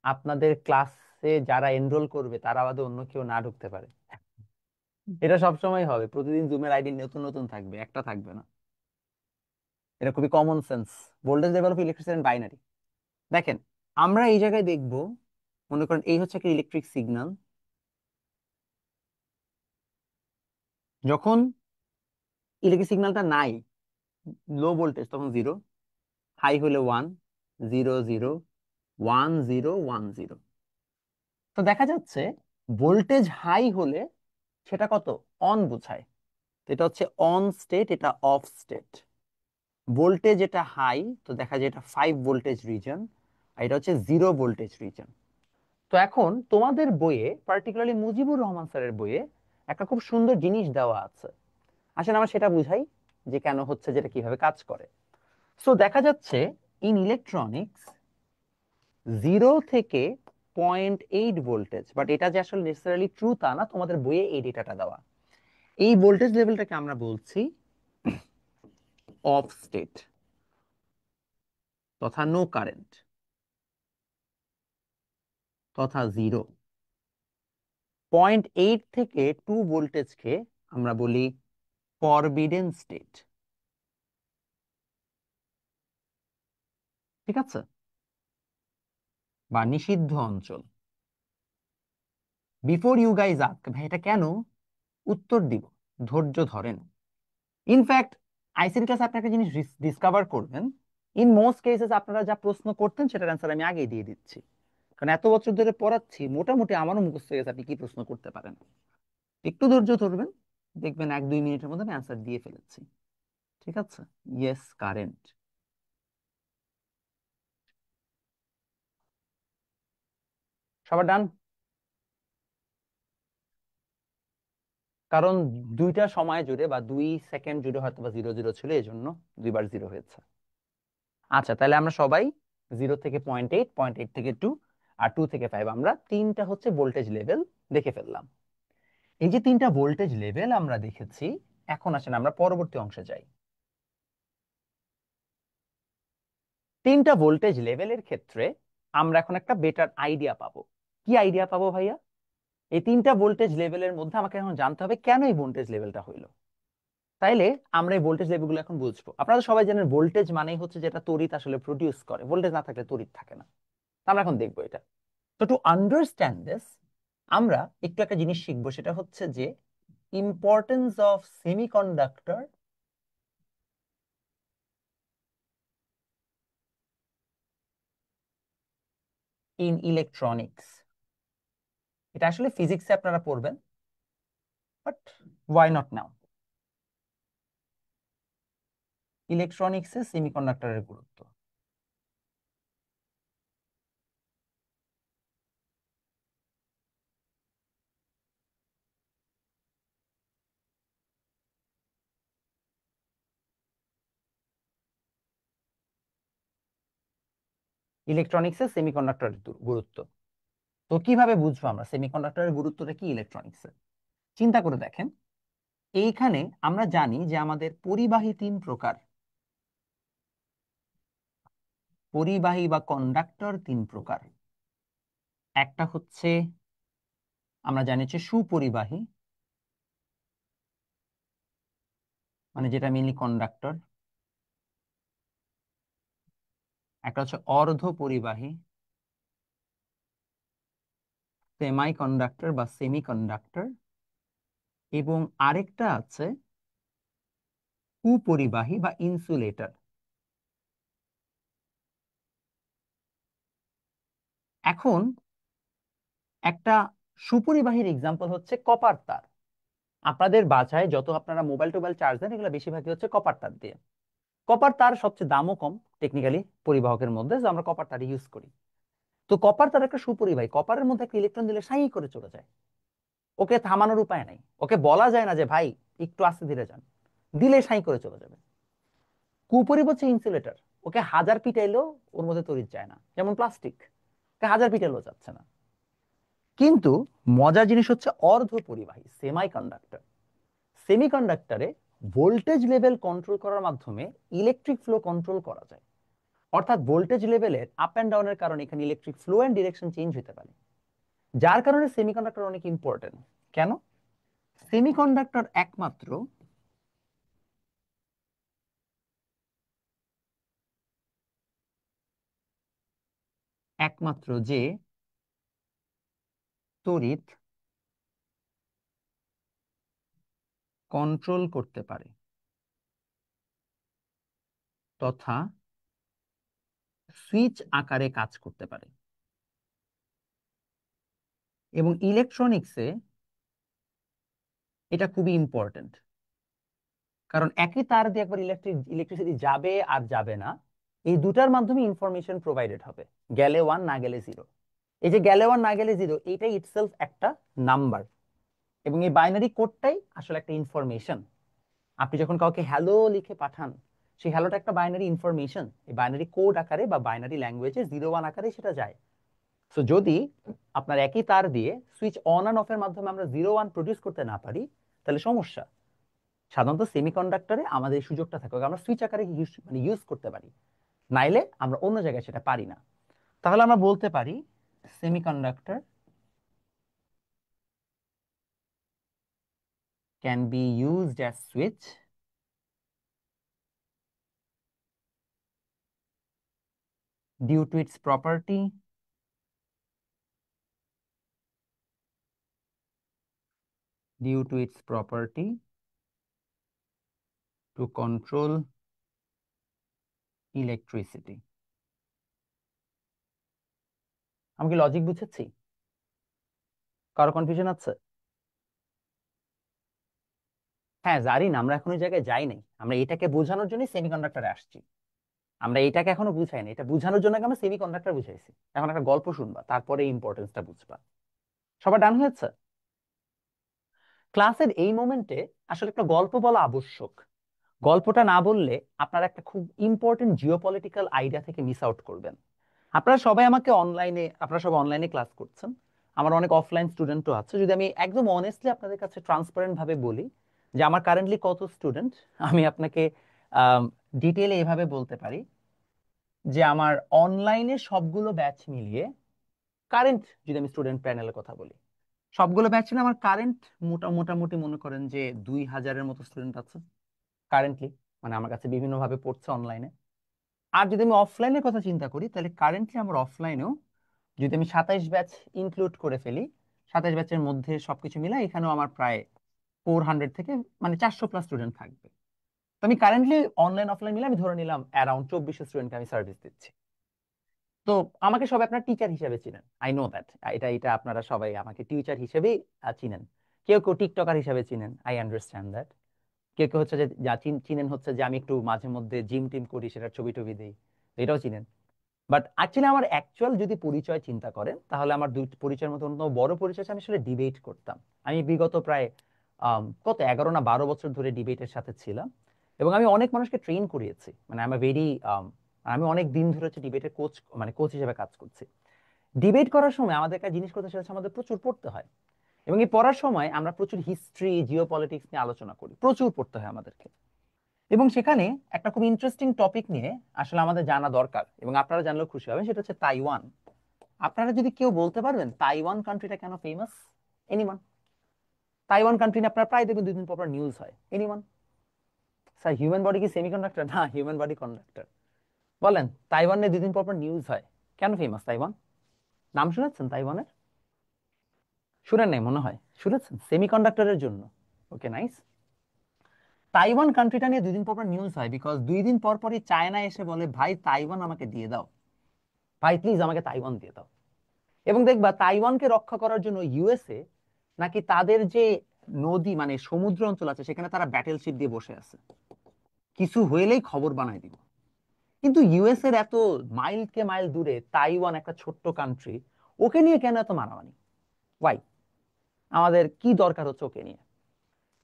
আপনাদের ক্লাসে যারা এনরোল করবে তারা বাদে অন্য কেউ না ঢুকতে পারে। এটা সবসময় হবে, প্রতিদিন জুমের আইডি নতুন নতুন থাকবে, একটা থাকবে না। এটা খুবই common sense. Voltage level of electricity and binary. দেখেন, আমরা এই জায়গায় দেখব, মনে করেন এই হচ্ছে একটা ইলেকট্রিক সিগন্যাল। যখন ইলেকট্রিক সিগন্যালটা নাই, লো ভোল্টেজ, তখন জিরো। হাই হলে one, zero zero, one zero one zero. তো দেখা যাচ্ছে ভোল্টেজ হাই হলে সেটা কত, অন বোঝায়। তো এটা হচ্ছে অন স্টেট, এটা অফ স্টেট। ভোল্টেজ এটা হাই, তো দেখা যায় এটা 5 ভোল্টেজ রিজন, আর এটা হচ্ছে 0 ভোল্টেজ রিজন। তো এখন তোমাদের বইয়ে, পার্টিকুলারলি মুজিবুর রহমান স্যারের বইয়ে একটা খুব সুন্দর জিনিস দেওয়া আছে। আসেন আমরা সেটা বুঝাই যে কেন হচ্ছে, যেটা কিভাবে কাজ করে। সো দেখা যাচ্ছে ইন ইলেকট্রনিক্স 0 থেকে 0.8 ভোল্টেজ, বাট এটা যে আসলে নেসেসারিলি ট্রু তা না, তোমাদের বইয়ে এই ডেটাটা দেওয়া। এই ভোল্টেজ লেভেলটাকে আমরা বলছি অফ স্টেট, তথা নো কারেন্ট, তথা জিরো। 0.8 থেকে 2 ভোল্টেজকে আমরা বলি ফরবিডেন স্টেট। ঠিক আছে, বা নিষিদ্ধ অঞ্চল। বিফোর ইউ গাইজ আস্ক ভাই এটা কেন, উত্তর দিব, ধৈর্য ধরেন। ইনফ্যাক্ট আইসিটি ক্লাসে আপনি একটা জিনিস ডিসকভার করবেন, ইন মোস্ট কেসেস আপনারা যা প্রশ্ন করতেন সেটার অ্যান্সার আমি আগেই দিয়ে দিচ্ছি। কারণ এত বছর ধরে পড়াচ্ছি, মোটামুটি আমারও মুখস্থ হয়ে গেছে আপনি কি প্রশ্ন করতে পারেন। একটু ধৈর্য ধরবেন, দেখবেন 1-2 মিনিটের মধ্যে আমি অ্যান্সার দিয়ে ফেলেছি। ঠিক আছে, ইয়েস কারেন্ট। সবার ডান? কারণ দুইটা সময় জুড়ে বা 2 সেকেন্ড জুড়ে হয়তো বা জিরো জিরো ছিল, এই জন্য দুইবার জিরো হয়েছে। আচ্ছা, তাহলে আমরা সবাই 0 থেকে 0.8, 0.8 থেকে 2, আর 2 থেকে 5, আমরা তিনটা হচ্ছে ভোল্টেজ লেভেল দেখে ফেললাম। এই যে তিনটা ভোল্টেজ লেভেল আমরা দেখেছি, এখন আসেন আমরা পরবর্তী অংশে যাই। তিনটা ভোল্টেজ লেভেলের ক্ষেত্রে আমরা এখন একটা বেটার আইডিয়া পাবো। কি আইডিয়া পাবো ভাইয়া? এই তিনটা ভোল্টেজ লেভেলের মধ্যে আমাকে এখন জানতে হবে কেন এই ভোল্টেজ লেভেলটা হইলো। তাইলে আমরা এই ভোল্টেজ লেভেলগুলো এখন বুঝবো। আপনারা তো সবাই জানেন ভোল্টেজ মানেই হচ্ছে যেটা তড়িৎ আসলে প্রডিউস করে, ভোল্টেজ না থাকলে তড়িৎ থাকে না। তো আমরা এখন দেখবো এটা। তো টু আন্ডারস্ট্যান্ড দিস, আমরা একটু একটা জিনিস শিখবো, সেটা হচ্ছে যে importance of semiconductor in electronics. এটা আসলে ফিজিক্সে আপনারা পড়বেন, বাট ওয়াই নট নাও। ইলেকট্রনিক্সে সেমিকন্ডাক্টরের গুরুত্ব। ইলেকট্রনিক্সে সেমিকন্ডাক্টরের গুরুত্ব। তো কিভাবে বুঝবো আমরা সেমিকন্ডাক্টরের গুরুত্বটা কি ইলেকট্রনিক্সে? চিন্তা করে দেখেন, এইখানে আমরা জানি যে আমাদের পরিবাহী 3 প্রকার। পরিবাহী বা কন্ডাক্টর 3 প্রকার। একটা হচ্ছে আমরা জানি যে সুপরিবাহী, মানে যেটা মেইনলি কন্ডাক্টর। একটা হচ্ছে অর্ধ পরিবাহী, সেমাই কন্ডাক্টর বা সেমি কন্ডাক্টর। এবং আরেকটা আছে কুপরিবাহী বা ইনসুলেটর। এখন একটা সুপরিবাহীর এক্সাম্পল হচ্ছে কপার তার। আপনাদের বাসায় যত আপনারা মোবাইল টোবাইল চার্জ দেন, এগুলো বেশিরভাগই হচ্ছে কপার তার দিয়ে। কপার তার সবচেয়ে দামও কম টেকনিক্যালি পরিবাহকের মধ্যে, তো আমরা কপার তার ইউজ করি। তো কপার তার একটা সুপরিবাহী, কপারের মধ্যে একটা ইলেকট্রন দিলে সাই করে চলে যায়, ওকে থামানোর উপায় নাই। ওকে বলা যায় না যে ভাই একটু আস্তে ধীরে যান, দিলে সাই করে চলে যাবে। কুপরিবাহী হচ্ছে ইনসুলেটর, ওকে হাজার পিটাইলেও ওর মধ্যে তড়িৎ যায় না, যেমন প্লাস্টিক। হাজার পিটেলও যাচ্ছে না। কিন্তু মজার জিনিস হচ্ছে অর্ধ পরিবাহী সেমি কন্ডাক্টর। সেমিকন্ডাক্টরে ভোল্টেজ লেভেল কন্ট্রোল করার মাধ্যমে ইলেকট্রিক ফ্লো কন্ট্রোল করা যায়। অর্থাৎ ভোল্টেজ লেভেলের আপ অ্যান্ড ডাউনের কারণে এখানে electric flow and direction change হতে পারে, যার কারণে সেমিকন্ডাক্টর অনেক ইম্পর্টেন্ট। কেন? সেমিকন্ডাক্টর একমাত্র যে তড়িৎ কন্ট্রোল করতে পারে তথা সুইচ আকারে কাজ করতে পারে। এবং ইলেকট্রনিক্সে এটা খুবই ইম্পর্টেন্ট, কারণ একই তার দিয়ে একবার ইলেকট্রিসিটি যাবে আর যাবে না, এই দুটার মাধ্যমে ইনফরমেশন প্রোভাইডেড হবে, গেলে ওয়ান না গেলে জিরো। এই যে গেলে ওয়ান না গেলে জিরো, এইটাই ইটসেলফ একটা নাম্বার, এবং এই বাইনারি কোডটাই আসলে একটা ইনফরমেশন। আপনি যখন কাউকে হ্যালো লিখে পাঠান, সেই হ্যালোটা একটা বাইনারি ইনফরমেশন, এই বাইনারি কোড আকারে বা বাইনারি ল্যাঙ্গুয়েজে জিরো ওয়ান আকারে সেটা যায়। সো যদি আপনার একই তার দিয়ে সুইচ অন অ্যান্ড অফের মাধ্যমে আমরা জিরো ওয়ান প্রডিউস করতে না পারি, তাহলে সমস্যা। সাধারণত সেমিকন্ডাক্টরে আমাদের এই সুযোগটা থাকে, আমরা সুইচ আকারে ইউজ করতে পারি, নাইলে আমরা অন্য জায়গায় সেটা পারি না। তাহলে আমরা বলতে পারি semiconductor can be used as switch due to its property due to its property to control electricity। আমি কি লজিক বুঝেছি? কারো কনফিউশন আছে? হ্যাঁ, জানি না, আমরা এখন ওই জায়গায় যাই নাই, আমরা এটাকে বোঝানোর জন্য সেমিকন্ডাক্টরে আসছি। আমরা এটাকে এখনো বুঝাই না, এটা বোঝানোর জন্য আমরা সেমিকন্ডাক্টর বুঝাইছি। এখন একটা গল্প শুনবা, তারপরে ইম্পর্টেন্সটা বুঝবা। সবার ডান হয়েছে? ক্লাসের এই মোমেন্টে আসলে একটা গল্প বলা আবশ্যক। গল্পটা না বললে আপনারা একটা খুব ইম্পর্টেন্ট জিওপলিটিক্যাল আইডিয়া থেকে মিস আউট করবেন। আপনারা সবাই অনলাইনে ক্লাস করছেন, আমার অনেক অফলাইন স্টুডেন্টও আছে। যদি আমি একদম অনেস্টলি আপনাদের কাছে ট্রান্সপারেন্ট ভাবে বলি যে আমার কারেন্টলি কত স্টুডেন্ট, আমি আপনাকে ডিটেইলে এভাবে বলতে পারি যে আমার অনলাইনে সবগুলো ব্যাচ মিলিয়ে কারেন্ট, যদি আমি স্টুডেন্ট প্যানেলের কথা বলি, সবগুলো ব্যাচ মিলে আমার কারেন্ট মোটামুটি মনে করেন যে 2000-এর মতো স্টুডেন্ট আছে কারেন্টলি, মানে আমার কাছে বিভিন্ন ভাবে পড়ছে অনলাইনে। আর যদি আমি অফলাইনের কথা চিন্তা করি, তাহলে কারেন্টলি আমার অফলাইনেও, যদি আমি 27 ব্যাচ ইনক্লুড করে ফেলি, 27 ব্যাচের মধ্যে সবকিছু মিলে এখানেও আমার প্রায় 400 থেকে মানে 400+ স্টুডেন্ট থাকবে। তো আমি কারেন্টলি অনলাইন অফলাইন মিলে আমি ধরে নিলাম অ্যারাউন্ড 2400 স্টুডেন্টকে আমি সার্ভিস দিচ্ছি। তো আমাকে সবাই আপনার টিচার হিসেবে চিনেন, আই নো দ্যাট, এটা এটা আপনারা সবাই আমাকে টিচার হিসেবেই চিনেন। কেউ কেউ টিকটকার হিসেবে চিনেন, আই আন্ডারস্ট্যান্ড দ্যাট। কেউ কেউ হচ্ছে যে যা চিনেন হচ্ছে যে আমি একটু মাঝে মধ্যে জিম টিম করি, সেটার ছবি টবি দিই, এটাও চিনেন। বাট অ্যাকচুয়ালি আমার অ্যাকচুয়াল যদি পরিচয় চিন্তা করেন, তাহলে আমার দুই পরিচয়ের মধ্যে অন্যতম বড় পরিচয় হচ্ছে আমি আসলে ডিবেট করতাম। আমি বিগত প্রায় কত 11 না 12 বছর ধরে ডিবেটের সাথে ছিলাম, এবং আমি অনেক মানুষকে ট্রেন করিয়েছি। মানে আমি অনেক দিন ধরে হচ্ছে ডিবেটের কোচ হিসেবে কাজ করছি। ডিবেট করার সময় আমাদের একটা জিনিস করতে, সেটা হচ্ছে আমাদের প্রচুর পড়তে হয়, এবং এই পড়ার সময় আমরা প্রচুর হিস্ট্রি জিও পলিটিক্স নিয়ে আলোচনা করি, প্রচুর পড়তে হয় আমাদেরকে। এবং সেখানে একটা খুব ইন্টারেস্টিং টপিক নিয়ে আসলে আমাদের জানা দরকার, এবং আপনারা জানলেও খুশি হবেন, সেটা হচ্ছে তাইওয়ান। আপনারা যদি কেউ বলতে পারবেন তাইওয়ান কান্ট্রিটা কেন ফেমাস? এনিওয়ান? তাইওয়ান কান্ট্রি নিয়ে আপনারা প্রায় দেখবেন 2 দিন পর পর নিউজ হয়। এনিওয়ান? স্যার, হিউম্যান বডি কি সেমিকন্ডাক্টর? না, হিউম্যান বডি কন্ডাক্টর। বলেন, তাইওয়ান নিয়ে 2 দিন পর পর নিউজ হয়, কেন ফেমাস তাইওয়ান? নাম শুনেছেন তাইওয়ানের? শুনেন নাই মনে হয়, শুনেছেন সেমিকন্ডাক্টরের জন্য। ওকে, নাইস। তাইওয়ান কান্ট্রিটা নিয়ে 2 দিন পর পর নিউজ হয় বিকজ 2 দিন পর পরই চায়না এসে বলে, ভাই তাইওয়ান আমাকে দিয়ে দাও, ভাই প্লিজ আমাকে তাইওয়ান দিয়ে দাও। এবং দেখবা তাইওয়ানকে রক্ষা করার জন্য ইউএসএ নাকি তাদের যে নদী মানে সমুদ্র অঞ্চল আছে, সেখানে তারা ব্যাটেলশিপ দিয়ে বসে আছে, কিছু হইলেই খবর বানাই দিব। কিন্তু ইউএস এর এত মাইল কে মাইল দূরে তাইওয়ান একটা ছোট্ট কান্ট্রি, ওকে নিয়ে কেন এত মারামারি? ওয়াই? আমাদের কি দরকার হচ্ছে ওকে নিয়ে?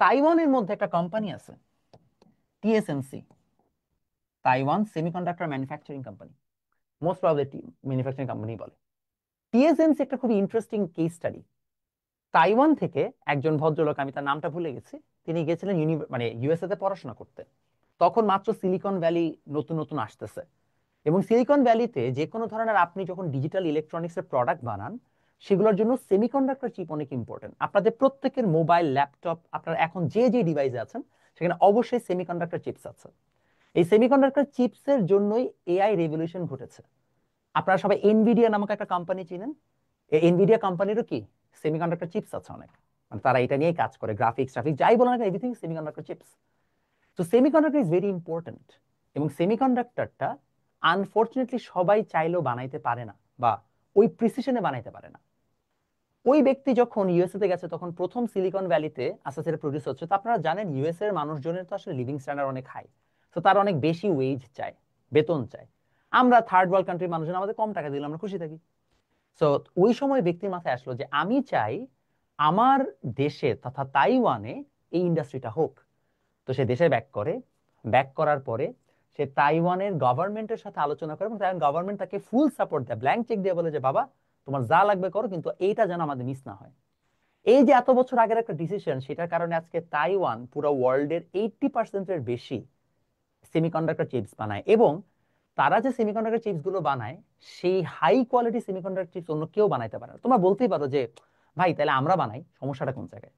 তাইওয়ানের মধ্যে একটা কোম্পানি আছে, TSMC, Taiwan semiconductor manufacturing company, most probably manufacturing company বলে। টিএসএমসি একটা খুবই ইন্টারেস্টিং কেস স্টাডি। তাইওয়ান থেকে একজন ভদ্রলোক, আমি তার নামটা ভুলে গেছি, তিনি গেছিলেন মানে ইউএসএ তে পড়াশোনা করতে। তখন মাত্র সিলিকন ভ্যালি নতুন নতুন আসতেছে, এবং সিলিকন ভ্যালিতে যে কোনো ধরনের আপনি যখন ডিজিটাল ইলেকট্রনিক্স এর প্রোডাক্ট বানান, সেগুলোর জন্য সেমিকন্ডাক্টর চিপ অনেক ইম্পর্টেন্ট। আপনাদের প্রত্যেকের মোবাইল, ল্যাপটপ, আপনার এখন যে যে ডিভাইসে আছেন সেখানে অবশ্যই সেমিকন্ডাক্টর চিপস আছে। এই সেমিকন্ডাক্টর চিপসের জন্যই এআই রেভলিউশন ঘটেছে। আপনারা সবাই এনভিডিয়া নামক একটা কোম্পানি চিনেন। এই এনভিডিয়া কোম্পানিরও কি সেমিকন্ডাক্টর চিপস আছে অনেক, মানে তারা এটা নিয়েই কাজ করে, গ্রাফিক্স ট্রাফিক্স যাই বলেন না, এভরিথিং সেমিকন্ডাক্টর চিপস। তো সেমিকন্ডাক্টর ইজ ভেরি ইম্পর্টেন্ট, এবং সেমিকন্ডাক্টরটা আনফরচুনেটলি সবাই চাইলেও বানাইতে পারে না, বা ওই প্রিসিশনে বানাইতে পারে না। ওই ব্যক্তি যখন ইউএসএ তে গেছে, তখন প্রথম সিলিকন ভ্যালিতে আস্তে আস্তে প্রডিউস হচ্ছে। তো আপনারা জানেন ইউএসএ এর মানুষজনের তো আসলে লিভিং স্ট্যান্ডার্ড অনেক হাই, তো তারা অনেক বেশি ওয়েজ চায়, বেতন চায়। আমরা থার্ড ওয়ার্ল্ড কান্ট্রির মানুষজন, আমাদের কম টাকা দিলে আমরা খুশি থাকি। তো ওই সময় ব্যক্তির মাথায় আসলো যে আমি চাই আমার দেশে তথা তাইওয়ানে এই ইন্ডাস্ট্রিটা হোক। তো সে দেশে ব্যাক করে, ব্যাক করার পরে সে তাইওয়ানের গভর্নমেন্টের সাথে আলোচনা করে, এবং তাইওয়ান গভর্নমেন্ট তাকে ফুল সাপোর্ট দেয়, ব্ল্যাঙ্ক চেক দিয়ে বলে যে বাবা তোমার যা লাগবে করো, কিন্তু এইটা যেন আমাদের মিস না হয়। এই যে এত বছর আগের একটা ডিসিশন, সেটার কারণে আজকে তাইওয়ান পুরো ওয়ার্ল্ডের 80%-এর বেশি সেমিকন্ডাক্টর চিপস বানায়। এবং তারা যে সেমিকন্ডাক্টর চিপস গুলো বানায়, সেই হাই কোয়ালিটি সেমিকন্ডাক্টর চিপস অন্য কেউ বানাইতে পারে না। তোমরা বলতেই পারো যে ভাই তাহলে আমরা বানাই, সমস্যাটা কোন জায়গায়?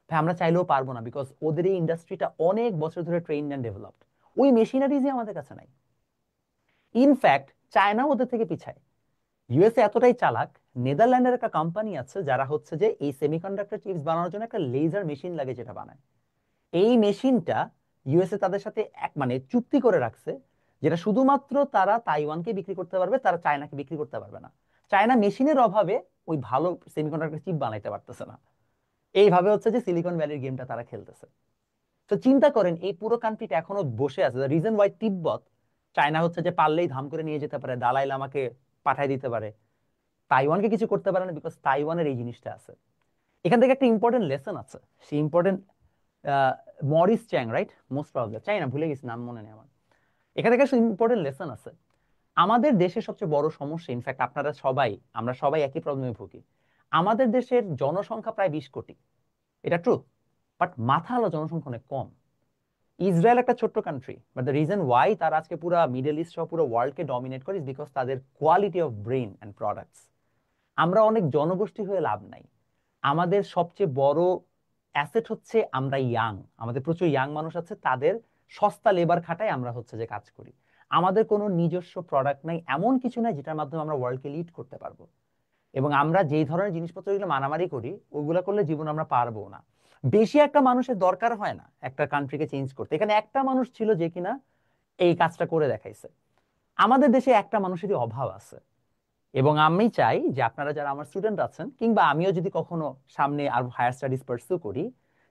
ভাই আমরা চাইলেও পারবো না, বিকজ ওদের এই ইন্ডাস্ট্রিটা অনেক বছর ধরে ট্রেইনড এন্ড ডেভেলপড। ওই মেশিনারিজই আমাদের কাছে নাই। ইনফ্যাক্ট চায়না ওদের থেকে পিছায়। ইউএসএ এতটাই চালাক, নেদারল্যান্ডের একটা কোম্পানি আছে যারা হচ্ছে যে এই সেমিকন্ডাক্টর চিপস বানানোর জন্য একটা লেজার মেশিন লাগে যেটা বানায়। এই মেশিনটা ইউএসএ তাদের সাথে এক মানে চুক্তি করে রাখছে, যেটা শুধুমাত্র তারা তাইওয়ানকে বিক্রি করতে পারবে, তারা চায়নাকে বিক্রি করতে পারবে না। চায়না মেশিনের অভাবে ওই ভালো সেমিকন্ডাক্টর চিপ বানাইতে পারতেছে না। এইভাবে হচ্ছে যে সিলিকন ভ্যালির গেমটা তারা খেলতেছে। তো চিন্তা করেন এই পুরো কান্ট্রিটা এখনো বসে আছে। রিজন ওয়াই তিব্বত চায়না হচ্ছে যে পারলেই ধাম করে নিয়ে যেতে পারে, দালাই লামাকে পাঠাই দিতে পারে, তাইওয়ানকে কিছু করতে পারে না, বিকজ তাইওয়ানের এই জিনিসটা আছে। এখান থেকে একটা ইম্পর্টেন্ট লেসন আছে। সেই ইম্পর্টেন্ট মরিস চ্যাং, রাইট? মোস্ট প্রবাবলি, চাই না, ভুলে গেছি, নাম মনে নেই আমার। এখান থেকে একটা ইম্পর্টেন্ট লেসন আছে। আমাদের দেশের সবচেয়ে বড় সমস্যা, ইনফ্যাক্ট আপনারা সবাই, আমরা সবাই একই প্রবলেমে ভুগি। আমাদের দেশের জনসংখ্যা প্রায় 20 কোটি, এটা ট্রু, বাট মাথাওয়ালা জনসংখ্যা অনেক কম। ইসরায়েল একটা ছোট্ট country, but the reason why তারা আজকে পুরো মিডল ইস্ট সহ পুরো ওয়ার্ল্ডকে ডমিনেট করে ইজ বিকজ তাদের quality of brain and products. আমরা অনেক জনগোষ্ঠী হয়ে লাভ নাই। আমাদের সবচেয়ে বড় অ্যাসেট হচ্ছে আমরা ইয়াং। আমাদের প্রচুর ইয়াং মানুষ আছে, তাদের সস্তা লেবার খাটায় আমরা হচ্ছে যে কাজ করি। আমাদের কোনো নিজস্ব প্রোডাক্ট নাই, এমন কিছু নাই যেটার মাধ্যমে আমরা ওয়ার্ল্ডকে লিড করতে পারবো। এবং আমরা যেই ধরনের জিনিসপত্রগুলো মারামারি করি, ওগুলো করলে জীবন আমরা পারবো না। বেশি একটা মানুষের দরকার হয় না একটা কান্ট্রিকে চেঞ্জ করতে। এখানে একটা মানুষ ছিল যে কিনা এই কাজটা করে দেখাইছে। আমাদের দেশে একটা মানুষেরই অভাব আছে। এবং আমি চাই যে আপনারা যারা আমার স্টুডেন্ট আছেন, কিংবা আমিও যদি কখনো সামনে আর হায়ার স্টাডিজ পার্সু করি,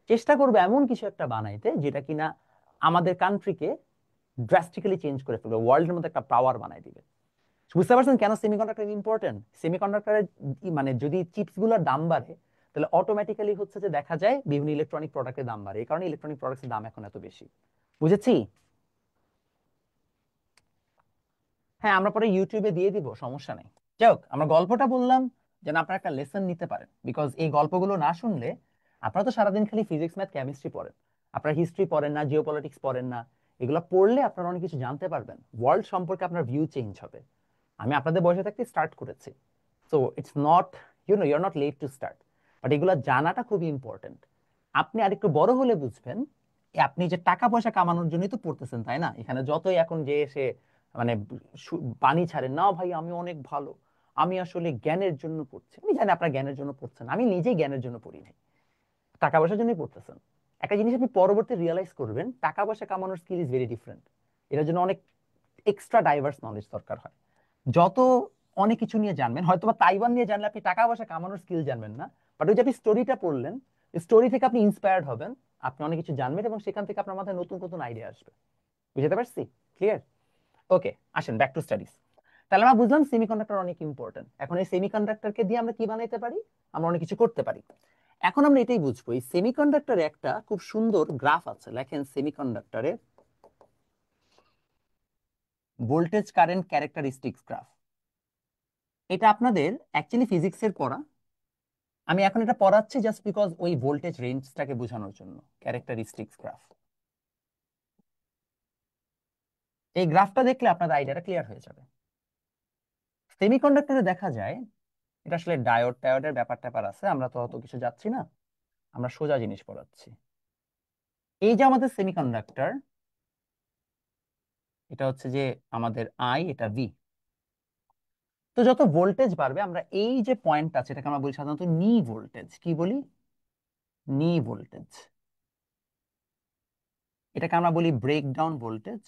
চেষ্টা করবো এমন কিছু একটা বানাইতে যেটা কিনা আমাদের কান্ট্রিকে ড্রাস্টিক্যালি চেঞ্জ করে ফেলবে, ওয়ার্ল্ডের মধ্যে একটা পাওয়ার বানাই দিবে। বুঝতে পারছেন কেন সেমিকন্ডাক্টর ইম্পর্টেন্ট? সেমিকন্ডাক্টরের মানে যদি চিপস গুলোর দাম বাড়ে, তাহলে অটোমেটিক্যালি হচ্ছে যে দেখা যায় বিভিন্ন ইলেকট্রনিক প্রোডাক্টের দাম বাড়ে। এই কারণে ইলেকট্রনিক প্রোডাক্টের দাম এখন এত বেশি। বুঝেছি? হ্যাঁ, আমরা পরে ইউটিউবে দিয়ে দিব, সমস্যা নেই। যাই হোক, আমরা গল্পটা বললাম যেন আপনারা একটা লেসন নিতে পারেন, বিকজ এই গল্পগুলো না শুনলে, আপনারা তো সারাদিন খালি ফিজিক্স, ম্যাথ, কেমিস্ট্রি পড়েন, আপনারা হিস্ট্রি পড়েন না, জিওপলিটিক্স পড়েন না। এগুলো পড়লে আপনারা অনেক কিছু জানতে পারবেন, ওয়ার্ল্ড সম্পর্কে আপনার ভিউ চেঞ্জ হবে। আমি আপনাদের বয়সে থাকতে স্টার্ট করেছি। So it's not, you are not late to start, but এগুলো জানাটা খুবই ইম্পর্টেন্ট। আপনি আরেকটু বড় হলে বুঝবেন, আপনি যে টাকা পয়সা কামানোর জন্যই তো পড়তেছেন, তাই না? এখানে যতই এখন যে এসে মানে বাণী ছাড়েন না, ভাই আমি অনেক ভালো, আমি আসলে জ্ঞানের জন্য পড়ছি, আমি জানি আপনার জ্ঞানের জন্য পড়ছেন, আমি নিজেই জ্ঞানের জন্য পড়ি নাই, টাকা পয়সার জন্যই পড়তেছেন। একটা জিনিস আপনি পরবর্তী রিয়েলাইজ করবেন, টাকা পয়সা কামানোর স্কিল ইজ ভেরি ডিফারেন্ট। এটার জন্য অনেক এক্সট্রা ডাইভার্স নলেজ দরকার হয়। যত অনেক কিছু নিয়ে জানবেন, হয়তো বা তাইওয়ান নিয়ে জানলে আপনি টাকা পয়সা কামানোর স্কিল জানবেন না, বাট ওই যে আপনি স্টোরিটা পড়লেন, স্টোরি থেকে আপনি ইন্সপায়ার্ড হবেন, আপনি অনেক কিছু জানবেন, এবং সেখান থেকে আপনার মাথায় নতুন নতুন আইডিয়া আসবে। বুঝতে পারছি? ক্লিয়ার? ওকে, আসেন ব্যাক টু স্টাডিজ। তাহলে আমরা বুঝলাম সেমিকন্ডাক্টর অনেক ইম্পর্টেন্ট। এখন এই সেমিকন্ডাক্টরকে দিয়ে আমরা কি বানাইতে পারি? আমরা অনেক কিছু করতে পারি। এখন আমরা এটাই বুঝবো, এই সেমিকন্ডাক্টরে একটা খুব সুন্দর গ্রাফ আছে, লেখেন সেমিকন্ডাক্টরে ভোল্টেজ কারেন্ট ক্যারেক্টারিস্টিক্স গ্রাফ। এটা আপনাদের অ্যাকচুয়ালি ফিজিক্সের পড়া। আমি এখন এটা পড়াচ্ছি জাস্ট বিকজ ওই ভোল্টেজ রেঞ্জটাকে বোঝানোর জন্য। ক্যারেক্টারিস্টিক্স গ্রাফ, এই গ্রাফটা দেখলে আপনাদের আইডিয়াটা ক্লিয়ার হয়ে যাবে। সেমিকন্ডাক্টরে দেখা যায়, এটা আসলে ডায়োড টায়োডের ব্যাপার ট্যাপার আছে, আমরা তো অত কিছু যাচ্ছি না, আমরা সোজা জিনিস পড়াচ্ছি। এই যে আমাদের সেমিকন্ডাক্টর, এটা হচ্ছে যে আমাদের আই, এটা ভি। তো যত ভোল্টেজ বাড়বে, আমরা এই যে পয়েন্ট আছে এটাকে আমরা বলি সাধারণত নি ভোল্টেজ। কি বলি? নি ভোল্টেজ। এটাকে আমরা বলি ব্রেকডাউন ভোল্টেজ,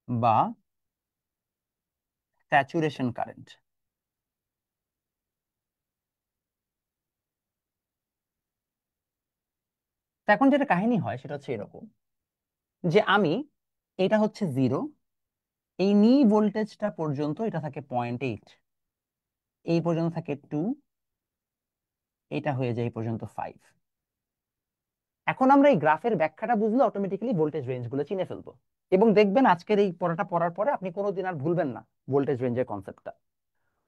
বা স্যাচুরেশন কারেন্ট। তো এখন যেটা কাহিনী হয় সেটা হচ্ছে এরকম, যে আমি, এটা হচ্ছে 0, এই নি ভোল্টেজটা পর্যন্ত এটা থাকে 0.8, এই পর্যন্ত থাকে 2, এটা হয়ে যায় এই পর্যন্ত 5। এখন আমরা এই গ্রাফের ব্যাখ্যাটা বুঝলে অটোমেটিক্যালি ভোল্টেজ রেঞ্জগুলো চিনে ফেলবো। এবং দেখবেন আজকের এই পড়াটা পড়ার পরে আপনি কোনোদিন আর ভুলবেন না ভোল্টেজ রেঞ্জের কনসেপ্টটা।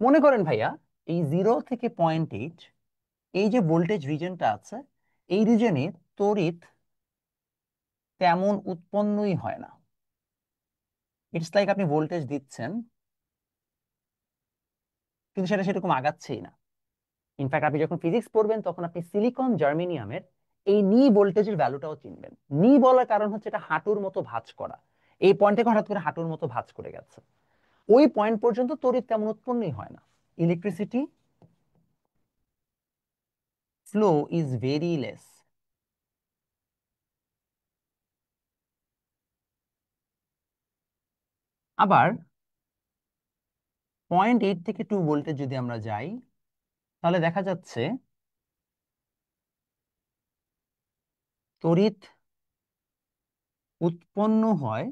মনে করেন ভাইয়া, এই 0 থেকে 0.8, এই যে ভোল্টেজ রিজনটা আছে, এই রিজনে তড়িৎ তেমন উৎপন্নই হয় না। ইটস লাইক আপনি ভোল্টেজ দিচ্ছেন কিন্তু সেটা সেরকম আগাচ্ছেই না। ইনফ্যাক্ট আপনি যখন ফিজিক্স পড়বেন তখন আপনি সিলিকন জার্মেনিয়ামের এই নি ভোল্টেজের ভ্যালুটাও চিনবেন। নি বলার কারণ হচ্ছে এটা হাঁটুর মতো ভাঁজ করা, এই পয়েন্টে হঠাৎ করে হাঁটুর মতো ভাঁজ করে গেছে। ওই পয়েন্ট পর্যন্ত তড়িৎ তেমন উৎপন্নই হয় না। Electricity flow is very less. আবার 0.8 থেকে 2 ভোল্টে যদি আমরা যাই, তাহলে দেখা যাচ্ছে তড়িৎ উৎপন্ন হয়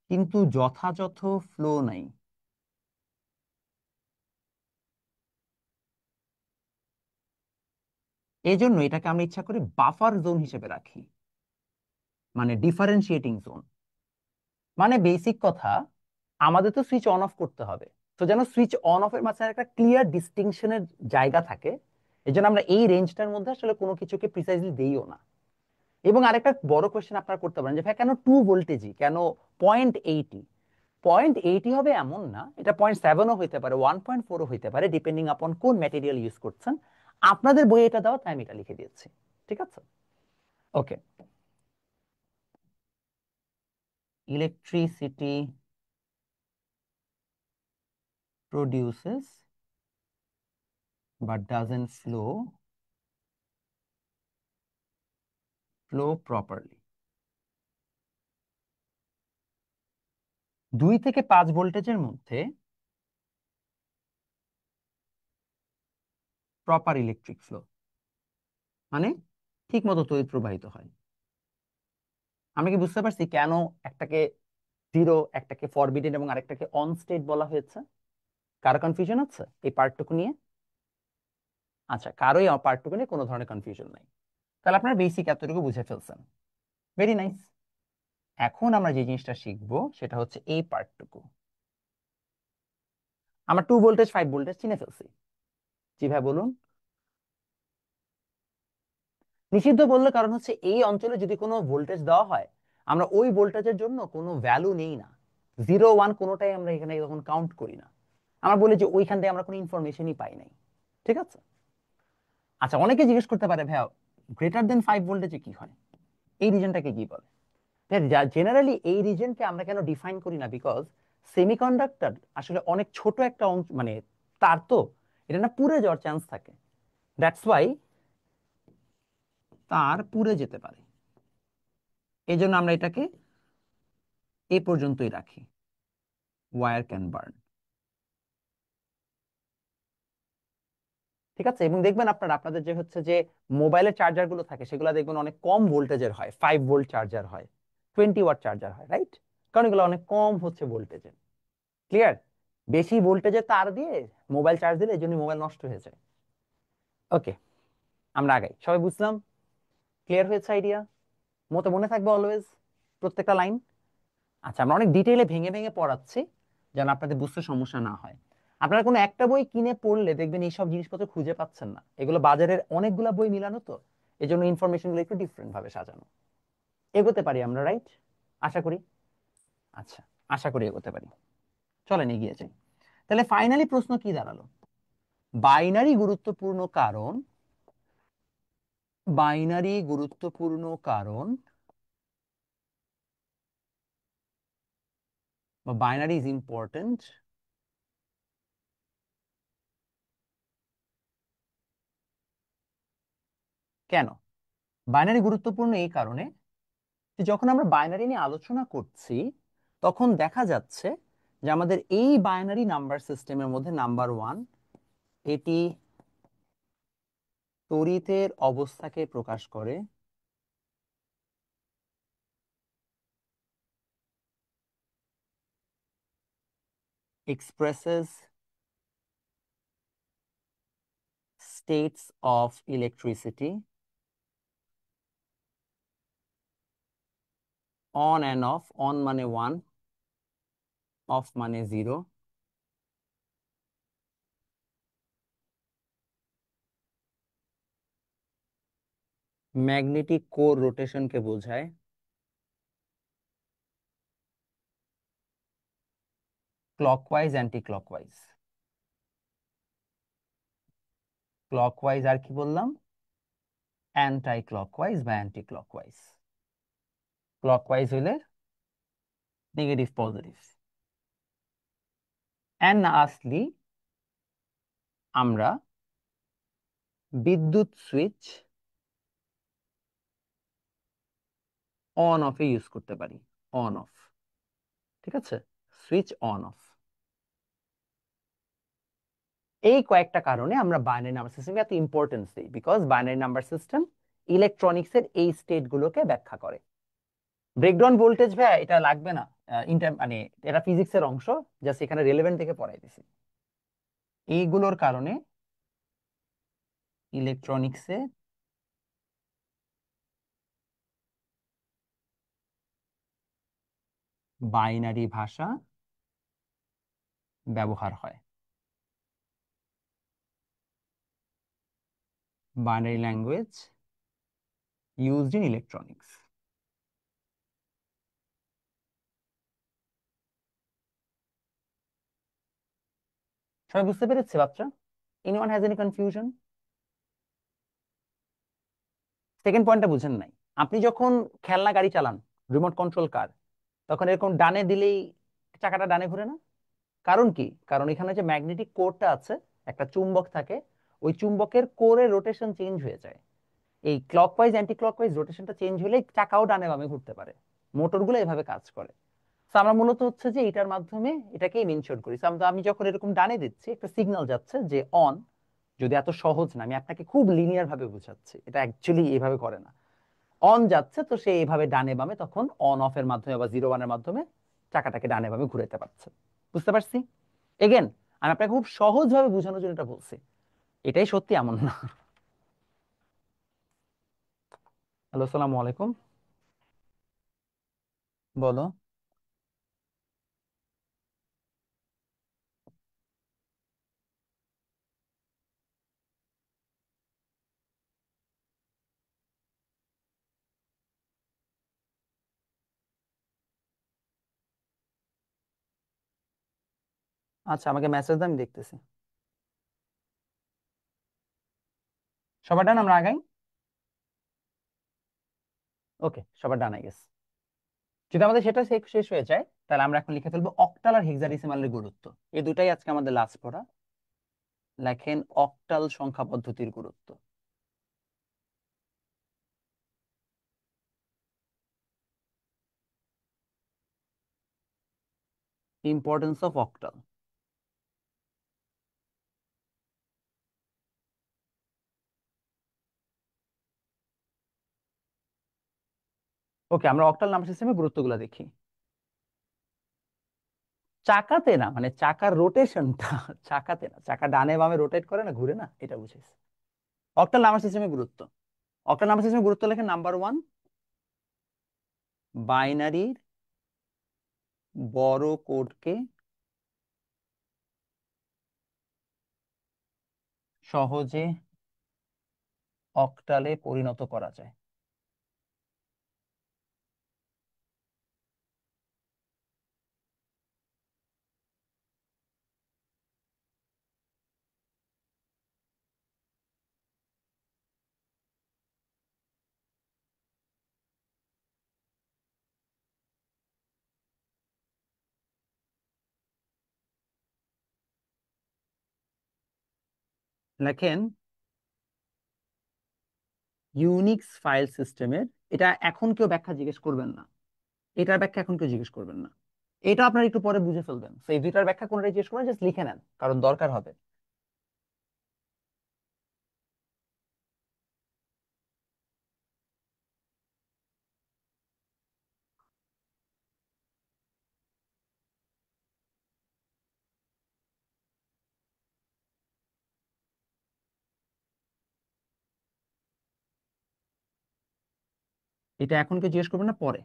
কিন্তু যথাযথ ফ্লো নাই। এই জন্য এটাকে আমরা ইচ্ছা করে বাফার জোন হিসেবে রাখি, মানে ডিফারেন্সিয়েটিং জোন। মানে বেসিক কথা, আমাদের তো সুইচ অন অফ করতে হবে। তো যেন সুইচ অন অফ এর মাঝখানে একটা ক্লিয়ার ডিস্টিংশনের জায়গা থাকে, এই জন্য আমরা এই রেঞ্জটার মধ্যে আসলে কোনো কিছুকে প্রিসাইজলি দেইও না। এবং আরেকটা বড় কোয়েশ্চেন আপনারা করতে পারেন যে ভাই কেন 2 ভোল্টেজই, কেন 0.8? 0.8 হবে এমন না, এটা 0.7ও হইতে পারে, 1.4ও হইতে পারে, ডিপেন্ডিং আপন কোন ম্যাটেরিয়াল ইউজ করছেন। আপনাদের বইয়ে এটা দেওয়া, তাই আমি এটা লিখে দিয়েছি। ঠিক আছে? Okay. Electricity produces but doesn't flow properly। 2 থেকে 5 ভোল্টেজের মধ্যে প্রপার ইলেকট্রিক ফ্লো, মানে ঠিক মতো তড়িৎ প্রবাহিত হয়। আমি কি বুঝতে পারছি কেন একটাকে 0, একটাকে ফরবিডেন এবং আরেকটাকে অন স্টেট বলা হয়েছে? কারো কনফিউশন আছে এই পার্টটুকু নিয়ে? আচ্ছা, কারোই পার্টটুকু নিয়ে কোনো ধরনের কনফিউশন নাই। তাহলে আপনারা বেসিক এতটুকু বুঝে ফেলছেন। Very nice. এখন আমরা যে জিনিসটা শিখবো সেটা হচ্ছে এই পার্টটুকু। আমরা 2 ভোল্টেজ 5 ভোল্টেজ চিনে ফেলছি। জি ভাই বলুন। নিষিদ্ধ বললে কারণ হচ্ছে এই অঞ্চলে যদি কোনো ভোল্টেজ দেওয়া হয়, আমরা ওই ভোল্টেজের জন্য কোনো ভ্যালু নেই না। 0 1 কোনোটাই আমরা এখানে তখন কাউন্ট করি না। আমরা বলি যে ওইখান থেকে আমরা কোনো ইনফরমেশনই পাই নাই। ঠিক আছে? আচ্ছা, অনেকে জিজ্ঞেস করতে পারে ভাইয়া, >5 ভোল্টেজে কি হয়, এই রিজনটাকে কি বলে? জেনারেলি এই রিজনকে আমরা কেন ডিফাইন করি না, বিকজ সেমিকন্ডাক্টর আসলে অনেক ছোট একটা অংশ, মানে তার তো এটা না পুড়ে যাওয়ার চান্স থাকে। দ্যাটস ওয়াই তার পুড়ে যেতে পারে। এই জন্য আমরা এটাকে এই পর্যন্তই রাখি, ওয়্যার ক্যান বার্ন। ঠিক আছে? এবং দেখবেন আপনারা আপনাদের যে হচ্ছে যে মোবাইলের চার্জার গুলো থাকে, সেগুলো দেখবেন অনেক কম ভোল্টেজের হয়, 5 ভোল্ট চার্জার হয়, 20 ওয়াট চার্জার হয়, রাইট? কারণ এগুলো অনেক কম হচ্ছে ভোল্টেজের। ক্লিয়ার? বেশি ভোল্টেজের তার দিয়ে মোবাইল চার্জ দিলে এই জন্য মোবাইল নষ্ট হয়ে যায়। ওকে, আমরা আগাই। সবাই বুঝলাম? ক্লিয়ার হয়েছে আইডিয়া? মতো মনে থাকবে অলওয়েজ প্রত্যেকটা লাইন? আচ্ছা, আমরা অনেক ডিটেইলে ভেঙে ভেঙে পড়াচ্ছি যেন আপনাদের বুঝতে সমস্যা না হয়। আপনারা কোনো একটা বই কিনে পড়লে দেখবেন এইসব জিনিসপত্র খুঁজে পাচ্ছেন না, এগুলো বাজারের অনেকগুলা বই মিলানো তো, এই জন্য ইনফরমেশন গুলো একটু ডিফারেন্ট ভাবে সাজানো। এগোতে পারি আমরা, রাইট? আশা করি। আচ্ছা, আশা করি এগোতে পারি। চলেন এগিয়ে যাই। তাহলে ফাইনালি প্রশ্ন কি দাঁড়ালো? বাইনারি গুরুত্বপূর্ণ কারণ, বাইনারি গুরুত্বপূর্ণ কারণ বা বাইনারি ইজ ইম্পর্টেন্ট কেন? বাইনারি গুরুত্বপূর্ণ এই কারণে যে যখন আমরা বাইনারি নিয়ে আলোচনা করছি তখন দেখা যাচ্ছে যে আমাদের এই বাইনারি নাম্বার সিস্টেমের মধ্যে নাম্বার ওয়ান, এটি তড়িতের অবস্থাকে প্রকাশ করে, expresses states of electricity, on and of, on মানে ওয়ান, অফ মানে জিরো, ম্যাগনেটিক কোর রোটেশনকে বোঝায়, ক্লকওয়াইজ অ্যান্টি ক্লকওয়াইজ, ক্লকওয়াইজ আর কি বললাম, অ্যান্টাই ক্লকওয়াইজ বা অ্যান্টি ক্লকওয়াইজ। ক্লকওয়াইজ হইলে নেগেটিভ পজিটিভ। অ্যান্ড লাস্টলি আমরা বিদ্যুৎ সুইচ অন অফে ইউজ করতে পারি, অন অফ। ঠিক আছে, সুইচ অন অফ। এই কয়েকটা কারণে আমরা বাইনারি নাম্বার সিস্টেমকে এত ইম্পর্টেন্স দিই, because binary number system electronics এর এই স্টেট গুলোকে ব্যাখ্যা করে। ব্রেকডাউন ভোল্টেজ ভাই এটা লাগবে না, ইন্টার মানে এটা ফিজিক্সের অংশ, জাস্ট এখানে রেলেভেন্ট থেকে পড়াই দিছি। এইগুলোর কারণে ইলেকট্রনিক্সে বাইনারি ভাষা ব্যবহার হয়, binary language used in electronics. সবাই বুঝতে পেরেছে বাচ্চা? Anyone has any confusion? Second পয়েন্টটা বুঝেন নাই? আপনি যখন খেলনা গাড়ি চালান, রিমোট কন্ট্রোল কার, তখন এরকম ডানে দিলেই চাকাটা ডানে ঘুরে না? কারণ কি? কারণ এখানে যে ম্যাগনেটিক কোরটা আছে, একটা চুম্বক থাকে, ওই চুম্বকের কোরের রোটেশন চেঞ্জ হয়ে যায়। এই ক্লকওয়াইজ অ্যান্টি ক্লকওয়াইজ রোটেশনটা চেঞ্জ হলে চাকাও ডানে বামে ঘুরতে পারে। মোটরগুলো এভাবে কাজ করে। তো আমরা মূলত হচ্ছে যে এটার মাধ্যমে এটাকেই মেনশন করি। So আমি যখন এরকম ডানে দিচ্ছি একটা সিগন্যাল যাচ্ছে যে অন, যদি এত সহজ না, আমি আপনাকে খুব লিনিয়ার ভাবে বুঝাচ্ছি, এটা অ্যাকচুয়ালি এভাবে করে না। অন যাচ্ছে তো সে এইভাবে ডানে বামে তখন অন অফ এর মাধ্যমে বা জিরো ওয়ানের মাধ্যমে চাকাটাকে ডানে বামে ঘুরাতে পারছে। বুঝতে পারছি? এগেন, আমি আপনাকে খুব সহজ ভাবে বোঝানোর জন্য এটা বলছি, এটাই সত্যি এমন না। হ্যালো, আসসালামু আলাইকুম। বলো। আচ্ছা, আমাকে মেসেজ দেন, আমি দেখতেছি। সবার ডান, আমরা আগাই। ওকে, সবার ডান আই গেছে। যদি আমাদের সেটা শেষ হয়ে যায় তাহলে আমরা এখন লিখে ফেলবো অক্টাল আর হেক্সাডেসিমালের গুরুত্ব। এই দুটাই আজকে আমাদের লাস্ট পড়া। লেখেন অক্টাল সংখ্যা পদ্ধতির গুরুত্ব। Importance of octal. ওকে, আমরা অক্টাল নাম্বার সিস্টেমের গুরুত্বগুলো দেখি। চাকাতে না, মানে চাকার রোটেশনটা, চাকাতে না, চাকা ডানে বামে রোটেট করে না, ঘুরে না, এটা বুঝেছি। অক্টাল নাম্বার সিস্টেমের গুরুত্ব, অক্টাল নাম্বার সিস্টেমের গুরুত্ব লেখেন। নাম্বার ওয়ান, বাইনারির বড় কোডকে সহজে অক্টালে পরিণত করা যায়। লেখেন ইউনিক্স ফাইল সিস্টেমের, এটা এখন কেউ ব্যাখ্যা জিজ্ঞেস করবেন না, এটার ব্যাখ্যা এখন কেউ জিজ্ঞেস করবেন না, এটা আপনারা একটু পরে বুঝে ফেলবেন। তো এই দুইটার ব্যাখ্যা কোনটাই জিজ্ঞেস করেন, জাস্ট লিখে নেন, কারণ দরকার হবে। এটা এখন কেউ জিজ্ঞেস করবেন না, পরে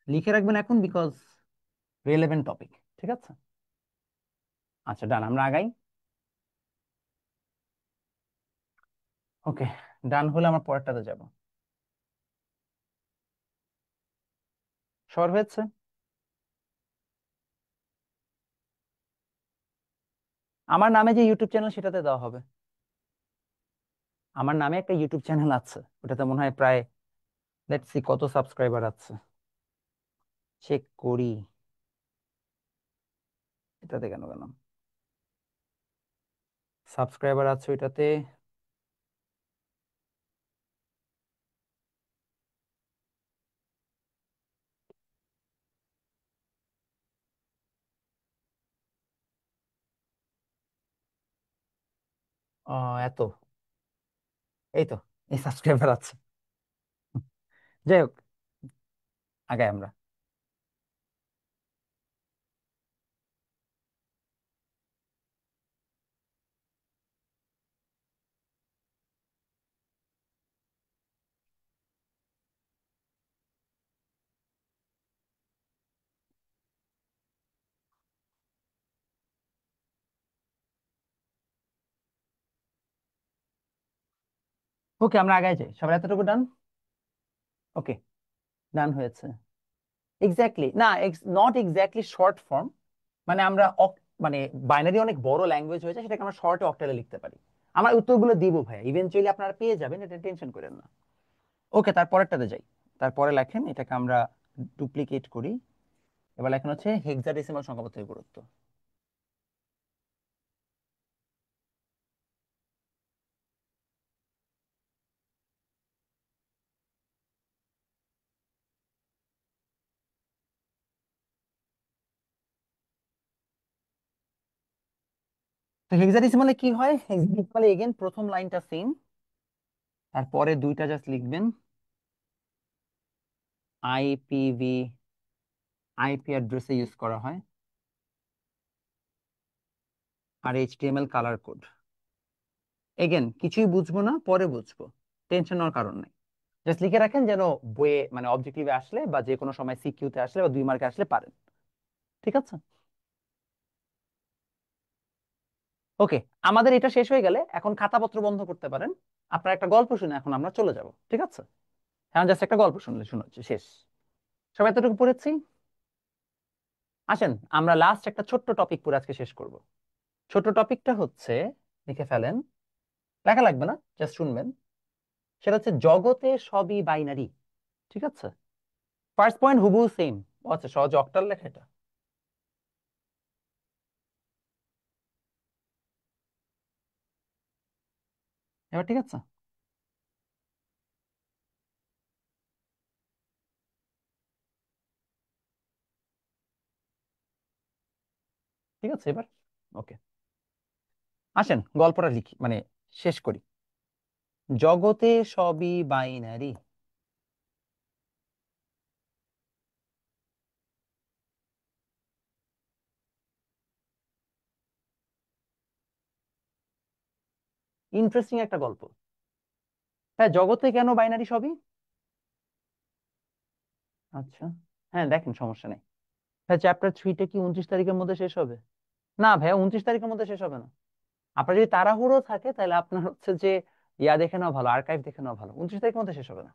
লিখে রাখবেন এখন, বিকজ রিলেভেন্ট টপিক। ঠিক আছে, আচ্ছা ডান, আমরা আগাই। ওকে, ডান হলে আমরা পরেরটাতে যাব। সবার হয়েছে? আমার নামে যে ইউটিউব চ্যানেল সেটাতে দেওয়া হবে। আমার নামে একটা ইউটিউব চ্যানেল আছে, ওটাতে মনে হয় প্রায়, লেটস সি কত সাবস্ক্রাইবার আছে, চেক করি। এটাতে কেন কেন সাবস্ক্রাইবার আছে ওইটাতে? এত, এই তো, এই সাবস্ক্রাইবার আছে। যাই হোক, আগাই আমরা। ওকে, আমরা আগাই যাই, সবার এতটুকু ডান? ওকে, ডান হয়েছে। এক্স্যাক্টলি না, নট এক্স্যাক্টলি শর্ট ফর্ম, মানে আমরা মানে বাইনারি অনেক বড় ল্যাঙ্গুয়েজ হয়েছে, সেটাকে আমরা শর্টে অক্টালে লিখতে পারি। আমার উত্তরগুলো দিব ভাই, ইভেনচুয়ালি আপনারা পেয়ে যাবেন, এটা টেনশন করেন না। ওকে, তারপরেরটাতে যাই। তারপরে লেখেন, এটাকে আমরা ডুপ্লিকেট করি। এবার লেখেন হচ্ছে হেক্সাডেসিমাল সংখ্যাপত্রের গুরুত্ব। তো হেক্সাডেসিমালে কি হয়? হেক্সাডেসিমালে এগেন প্রথম লাইনটা সেম, তারপরে দুইটা জাস্ট লিখবেন, আইপিভি, আইপি অ্যাড্রেসে ইউজ করা হয়, আর এইচটিএমএল কালার কোড। এগেন কিছুই বুঝবো না, পরে বুঝবো, টেনশন নেওয়ার কারণ নেই। জাস্ট লিখে রাখেন, যেন বইয়ে মানে অবজেক্টিভে আসলে বা যে কোনো সময় সিকিউতে আসলে বা 2 মার্কে আসলে পারেন। ঠিক আছে, ওকে। আমাদের এটা শেষ হয়ে গেলে এখন খাতাপত্র বন্ধ করতে পারেন। আপনার একটা গল্প শুনে এখন আমরা চলে যাব, ঠিক আছে? এখন জাস্ট একটা গল্প শুনলে শোনাচ্ছি, শেষ। সবাই এতটুকু পড়েছি। আসেন আমরা লাস্ট একটা ছোট্ট টপিক পড়ে আজকে শেষ করব। ছোট্ট টপিকটা হচ্ছে, লিখে ফেলেন, লেখা লাগবে না, জাস্ট শুনবেন। সেটা হচ্ছে জগতে সবই বাইনারি। ঠিক আছে, ফার্স্ট পয়েন্ট হুবহু সেম। আচ্ছা, সহজ অক্টাল লেখা এটা। এবার ঠিক আছে? ঠিক আছে এবার, ওকে। আসেন গল্পটা লিখি, মানে শেষ করি। জগতে সবই বাইনারি। ইন্টারেস্টিং একটা গল্প। হ্যাঁ, জগতে কেন বাইনারি সবই। আচ্ছা, হ্যাঁ দেখেন সমস্যা নেই। হ্যাঁ, চ্যাপ্টার 3টা কি 29 তারিখের মধ্যে শেষ হবে? না ভাইয়া, 29 তারিখের মধ্যে শেষ হবে না। আপনার যদি তাড়াহুড়ো থাকে তাহলে আপনার হচ্ছে যে ইয়া দেখে নেওয়া ভালো, আর্কাইভ দেখে নেওয়া ভালো। 29 তারিখের মধ্যে শেষ হবে না,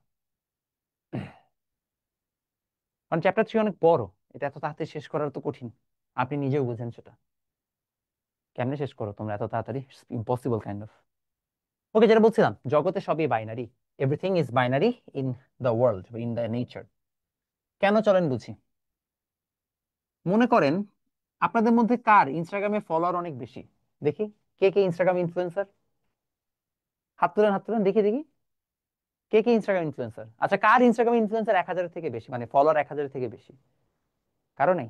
কারণ চ্যাপ্টার 3 অনেক বড়। এটা এত তাড়াতাড়ি শেষ করার তো কঠিন, আপনি নিজেও বুঝেন সেটা। কেমনে শেষ করো তোমরা এত তাড়াতাড়ি? Impossible kind of. ওকে, যেটা বলছিলাম, জগতে সবই binary. Everything is binary in the world, in the nature. কেন চলেন বুঝি। মনে করেন আপনাদের মধ্যে কার ইনস্টাগ্রামে ফলোয়ার অনেক বেশি? দেখি, কে কে ইনস্টাগ্রাম ইনফ্লুয়েন্সার? হাত তুলেন, হাত তুলেন, দেখি দেখি। কে কে ইনস্টাগ্রাম ইনফ্লুয়েন্সার? আচ্ছা, কার ইনস্টাগ্রাম ইনফ্লুয়েন্সার 1,000-এর থেকে বেশি, মানে ফলোয়ার 1,000-এর থেকে বেশি? কারো নেই?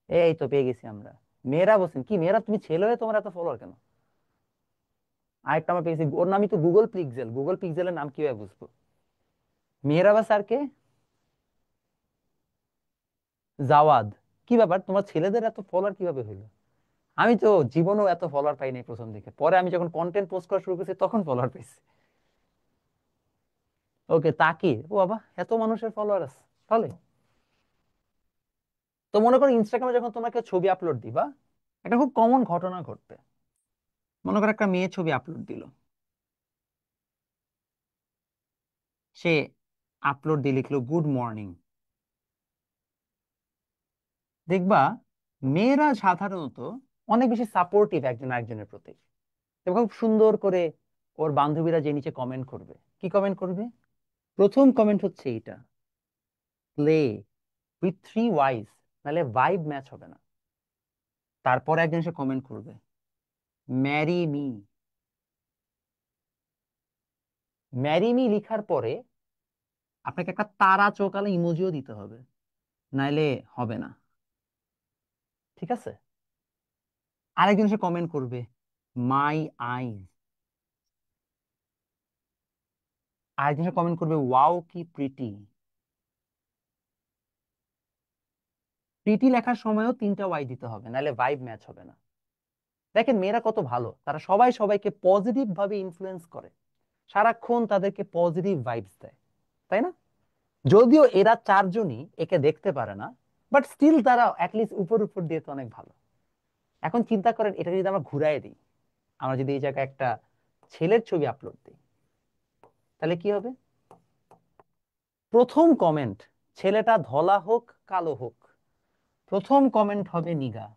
এই তো পেয়ে গেছি আমরা। মেয়েরা বলছেন কি, মেয়েরা তুমি ছেলে হয়ে তোমার এত ফলোয়ার কেন? আরেকটা আমরা পেয়েছি, ওর নামই তো গুগল পিক্সেল। গুগল পিক্সেলের নাম কিভাবে বুঝবো? মেয়েরা বা স্যারকে জাওয়াদ। কি ব্যাপার, তোমার ছেলেদের এত ফলোয়ার কিভাবে হইলো? আমি তো জীবনেও এত ফলোয়ার পাই নাই প্রথম দিকে, পরে আমি যখন কন্টেন্ট পোস্ট করা শুরু করেছি তখন ফলোয়ার পেয়েছি। ওকে, তাকি ও বাবা, এত মানুষের ফলোয়ার আছে তাহলে। তো মনে করো ইনস্টাগ্রামে যখন তোমাকে ছবি আপলোড দিবা, একটা খুব কমন ঘটনা ঘটবে। মনে করো একটা মেয়ে ছবি আপলোড দিল, সে আপলোড দিয়ে লিখলো গুড মর্নিং। দেখবা মেয়েরা সাধারণত অনেক বেশি সাপোর্টিভ একজন আরেকজনের প্রতি, এবং খুব সুন্দর করে ওর বান্ধবীরা যে নিচে কমেন্ট করবে। কি কমেন্ট করবে? প্রথম কমেন্ট হচ্ছে এইটা, প্লে উইথ 3 ওয়াইস, নাহলে ভাইব ম্যাচ হবে না। তারপরে একজন এসে কমেন্ট করবে, ম্যারি মি। ম্যারি মি লিখার পরে আপনাকে একটা তারা চোকালে ইমোজিও দিতে হবে, নাইলে হবে না। ঠিক আছে? আরেকজন এসে কমেন্ট করবে, মাই আইজ। আরেকজন এসে কমেন্ট করবে, ওয়াও কি প্রিটি। প্রিটি লেখার সময়ও 3টা ওয়াই দিতে হবে, নাহলে ভাইব ম্যাচ হবে না। দেখেন মেয়েরা কত ভালো, তারা সবাই সবাইকে পজিটিভ ভাবে ইনফ্লুয়েন্স করে, সারাক্ষণ তাদেরকে পজিটিভ ভাইবস দেয়, তাই না? যদিও এরা চারজনই একে দেখতে পারে না, বাট স্টিল তারা অ্যাটলিস্ট উপর উপর দিয়ে তো অনেক ভালো। এখন চিন্তা করেন, এটা যদি আমরা ঘুরাই দিই, আমরা যদি এই জায়গায় একটা ছেলের ছবি আপলোড দিই, তাহলে কি হবে? প্রথম কমেন্ট, ছেলেটা ধলা হোক কালো হোক, প্রথম কমেন্ট হবে নিগা।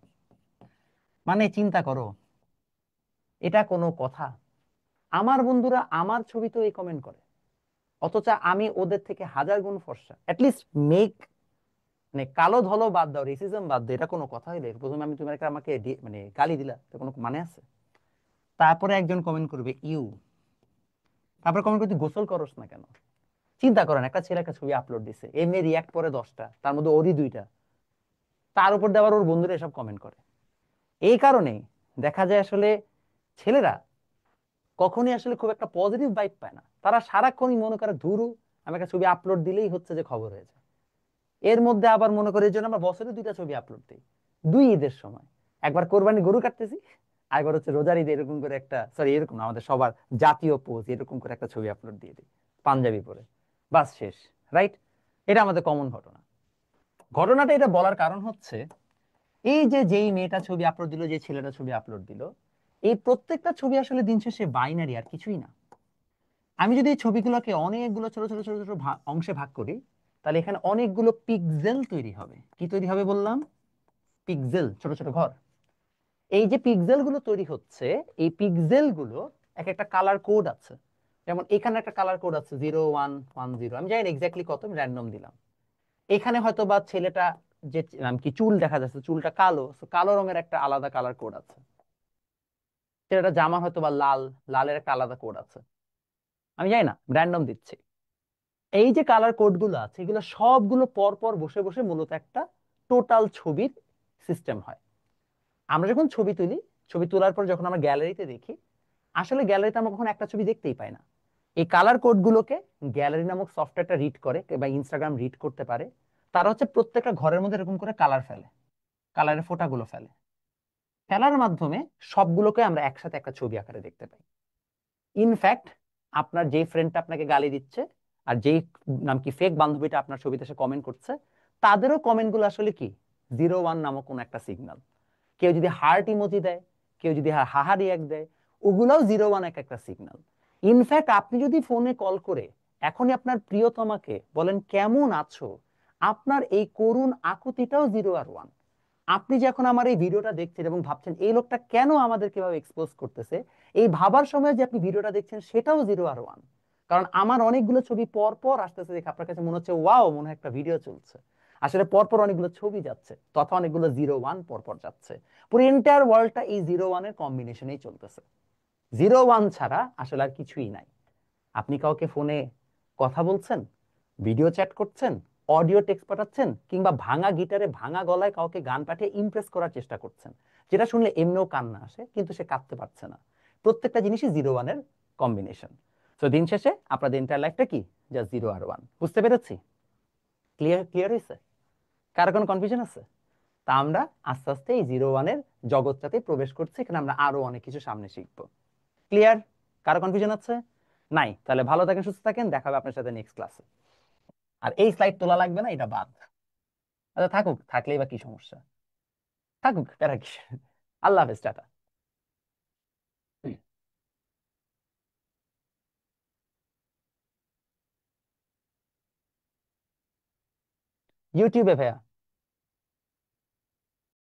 মানে চিন্তা করো, এটা কোনো কথা? আমার বন্ধুরা আমার ছবি তো এই কমেন্ট করে, অথচ আমি ওদের থেকে হাজার গুণ ফর্সা। অ্যাটলিস্ট মেক, মানে কালো ধলো বাদ দাও, রেসিজম বাদ দাও, এটা কোনো কথা হইলে প্রথমে আমি তোমাকে আমাকে মানে গালি দিলা, তো কোনো মানে আছে? তারপরে একজন কমেন্ট করবে ইউ। তারপরে কমেন্ট করতে, গোসল করস না কেন? চিন্তা করেন, একটা ছেলে একটা ছবি আপলোড দিছে, এমনি রিয়াক্ট করে 10টা, তার মধ্যে ওরই 2টা। তার উপর দিয়ে আবার ওর বন্ধুরা এসব কমেন্ট করে। এই কারণে দেখা যায় আসলে ছেলেরা কখনই আসলে খুব একটা পজিটিভ ভাইব পায় না। তারা সারাক্ষণই মনে করে ধুরু, আমি একটা ছবি আপলোড দিলেই হচ্ছে যে খবর হয়ে যায়। এর মধ্যে আবার মনে করি, এই জন্য আমরা বছরে 2টা ছবি আপলোড দিই, 2 ঈদের সময়। একবার কোরবানি গরু কাটতেছি, আরেকবার হচ্ছে রোজার ঈদে এরকম করে একটা, সরি এরকম না, আমাদের সবার জাতীয় পোজ এরকম করে একটা ছবি আপলোড দিয়ে দিই পাঞ্জাবি পরে, বাস শেষ। রাইট? এটা আমাদের কমন ঘটনা। ঘটনাটা এটা বলার কারণ হচ্ছে, এই যে যেই মেয়েটা ছবি আপলোড দিল, যে ছেলেটা ছবি আপলোড দিল, এই প্রত্যেকটা ছবি আসলে দিন শেষে বাইনারি, আর কিছুই না। আমি যদি এই ছবিগুলোকে অনেকগুলো ছোট ছোট ছোট ছোট অংশে ভাগ করি, তাহলে এখানে অনেকগুলো পিক্সেল তৈরি হবে। কি তৈরি হবে বললাম? পিক্সেল, ছোট ছোট ঘর। এই যে পিক্সেল গুলো তৈরি হচ্ছে, এই পিক্সেল গুলো এক একটা কালার কোড আছে। যেমন এখানে একটা কালার কোড আছে 0110, আমি জানি না এক্স্যাক্টলি কত, আমি র্যান্ডম দিলাম। এখানে হয়তো বা ছেলেটা যে কি চুল দেখা যাচ্ছে, চুলটা কালো, কালো রঙের একটা আলাদা কালার কোড আছে। ছেলেটা জামা হয়তো বা লাল, লালের একটা আলাদা কোড আছে। আমি জানি না, র্যান্ডম দিচ্ছি। এই যে কালার কোড গুলো আছে, এগুলো সবগুলো পর পর বসে বসে মূলত একটা টোটাল ছবির সিস্টেম হয়। আমরা যখন ছবি তুলি, ছবি তোলার পর যখন আমরা গ্যালারিতে দেখি, আসলে গ্যালারিতে আমরা কখনো একটা ছবি দেখতেই পাই না। এই কালার কোড গুলোকে গ্যালারি নামক সফটওয়্যারটা রিড করে, বা ইনস্টাগ্রাম রিড করতে পারে। তারা হচ্ছে প্রত্যেকটা ঘরের মধ্যে এরকম করে কালার ফেলে, কালারের ফোঁটাগুলো ফেলে। খেলার মাধ্যমে সবগুলোকে আমরা একসাথে একটা ছবি আকারে দেখতে পাই। ইনফ্যাক্ট আপনার যেই ফ্রেন্ডটা আপনাকে গালি দিচ্ছে আর যেই নাম কি ফেক বান্ধবীটা আপনার ছবিতে এসে কমেন্ট করছে, তাদেরও কমেন্ট গুলো আসলে কি 01 নামক কোন একটা সিগন্যাল। কেউ যদি হার্ট ইমোজি দেয়, কেউ যদি হাহা রিয়াক্ট দেয়, ওগুলাও 01 এক একটা সিগন্যাল। ইনফ্যাক্ট আপনি যদি ফোনে কল করে এখনই আপনার প্রিয়তমাকে বলেন কেমন আছো, আপনার এই করুণ আকুতিটাও 0 আর 1। আপনি যে এখন আমার এই ভিডিওটা দেখছেন এবং ভাবছেন এই লোকটা কেন আমাদের কিভাবে এক্সপোজ করতেছে, এই ভাবার সময় যে আপনি ভিডিওটা দেখছেন সেটাও 0 আর 1। কারণ আমার অনেকগুলো ছবি পর পর আসতেছে দেখে আপনার কাছে মনে হচ্ছে ওয়াও, মনে হয় একটা ভিডিও চলছে। আসলে পরপর অনেকগুলো ছবি যাচ্ছে, তথা অনেকগুলো 0 1 পরপর যাচ্ছে। পুরো এন্টায়ার ওয়ার্ল্ডটা এই 0 1 এর কম্বিনেশনেই চলতেছে। 0 1 ছাড়া আসলে আর কিছুই নাই। আপনি কাউকে ফোনে কথা বলছেন, ভিডিও চ্যাট করছেন, অডিও টেক্সট পাঠাচ্ছেন, কিংবা ভাঙা গিটারে ভাঙা গলায় কাউকে গান পাঠিয়ে ইমপ্রেস করার চেষ্টা করছেন, যেটা শুনলে এমনিও কান্না আসে কিন্তু সে কাঁদতে পারছে না। প্রত্যেকটা জিনিসই 0 1 এর কম্বিনেশন। তো দিন শেষে আপনাদের এন্টায়ার লাইফটা কি, যা 0 আর 1। বুঝতে পেরেছি? ক্লিয়ার ক্লিয়ার হয়েছে? কারো কোনো কনফিউশন আছে? তা আমরা আস্তে আস্তে এই 0 1 এর জগৎটাতে প্রবেশ করছি, এখানে আমরা আরো অনেক কিছু সামনে শিখবো। ক্লিয়ার? কারো কনফিউশন আছে? নাই? তাহলে ভালো থাকেন, সুস্থ থাকেন, দেখা হবে আপনার সাথে নেক্সট ক্লাসে। আর এই স্লাইড তোলা লাগবে না, এটা বাদ। আচ্ছা থাকুক, থাকলেই বা কি সমস্যা, থাকুক, প্যারা কি। আল্লাহ হাফেজ, টাটা। ইউটিউবে ভাইয়া।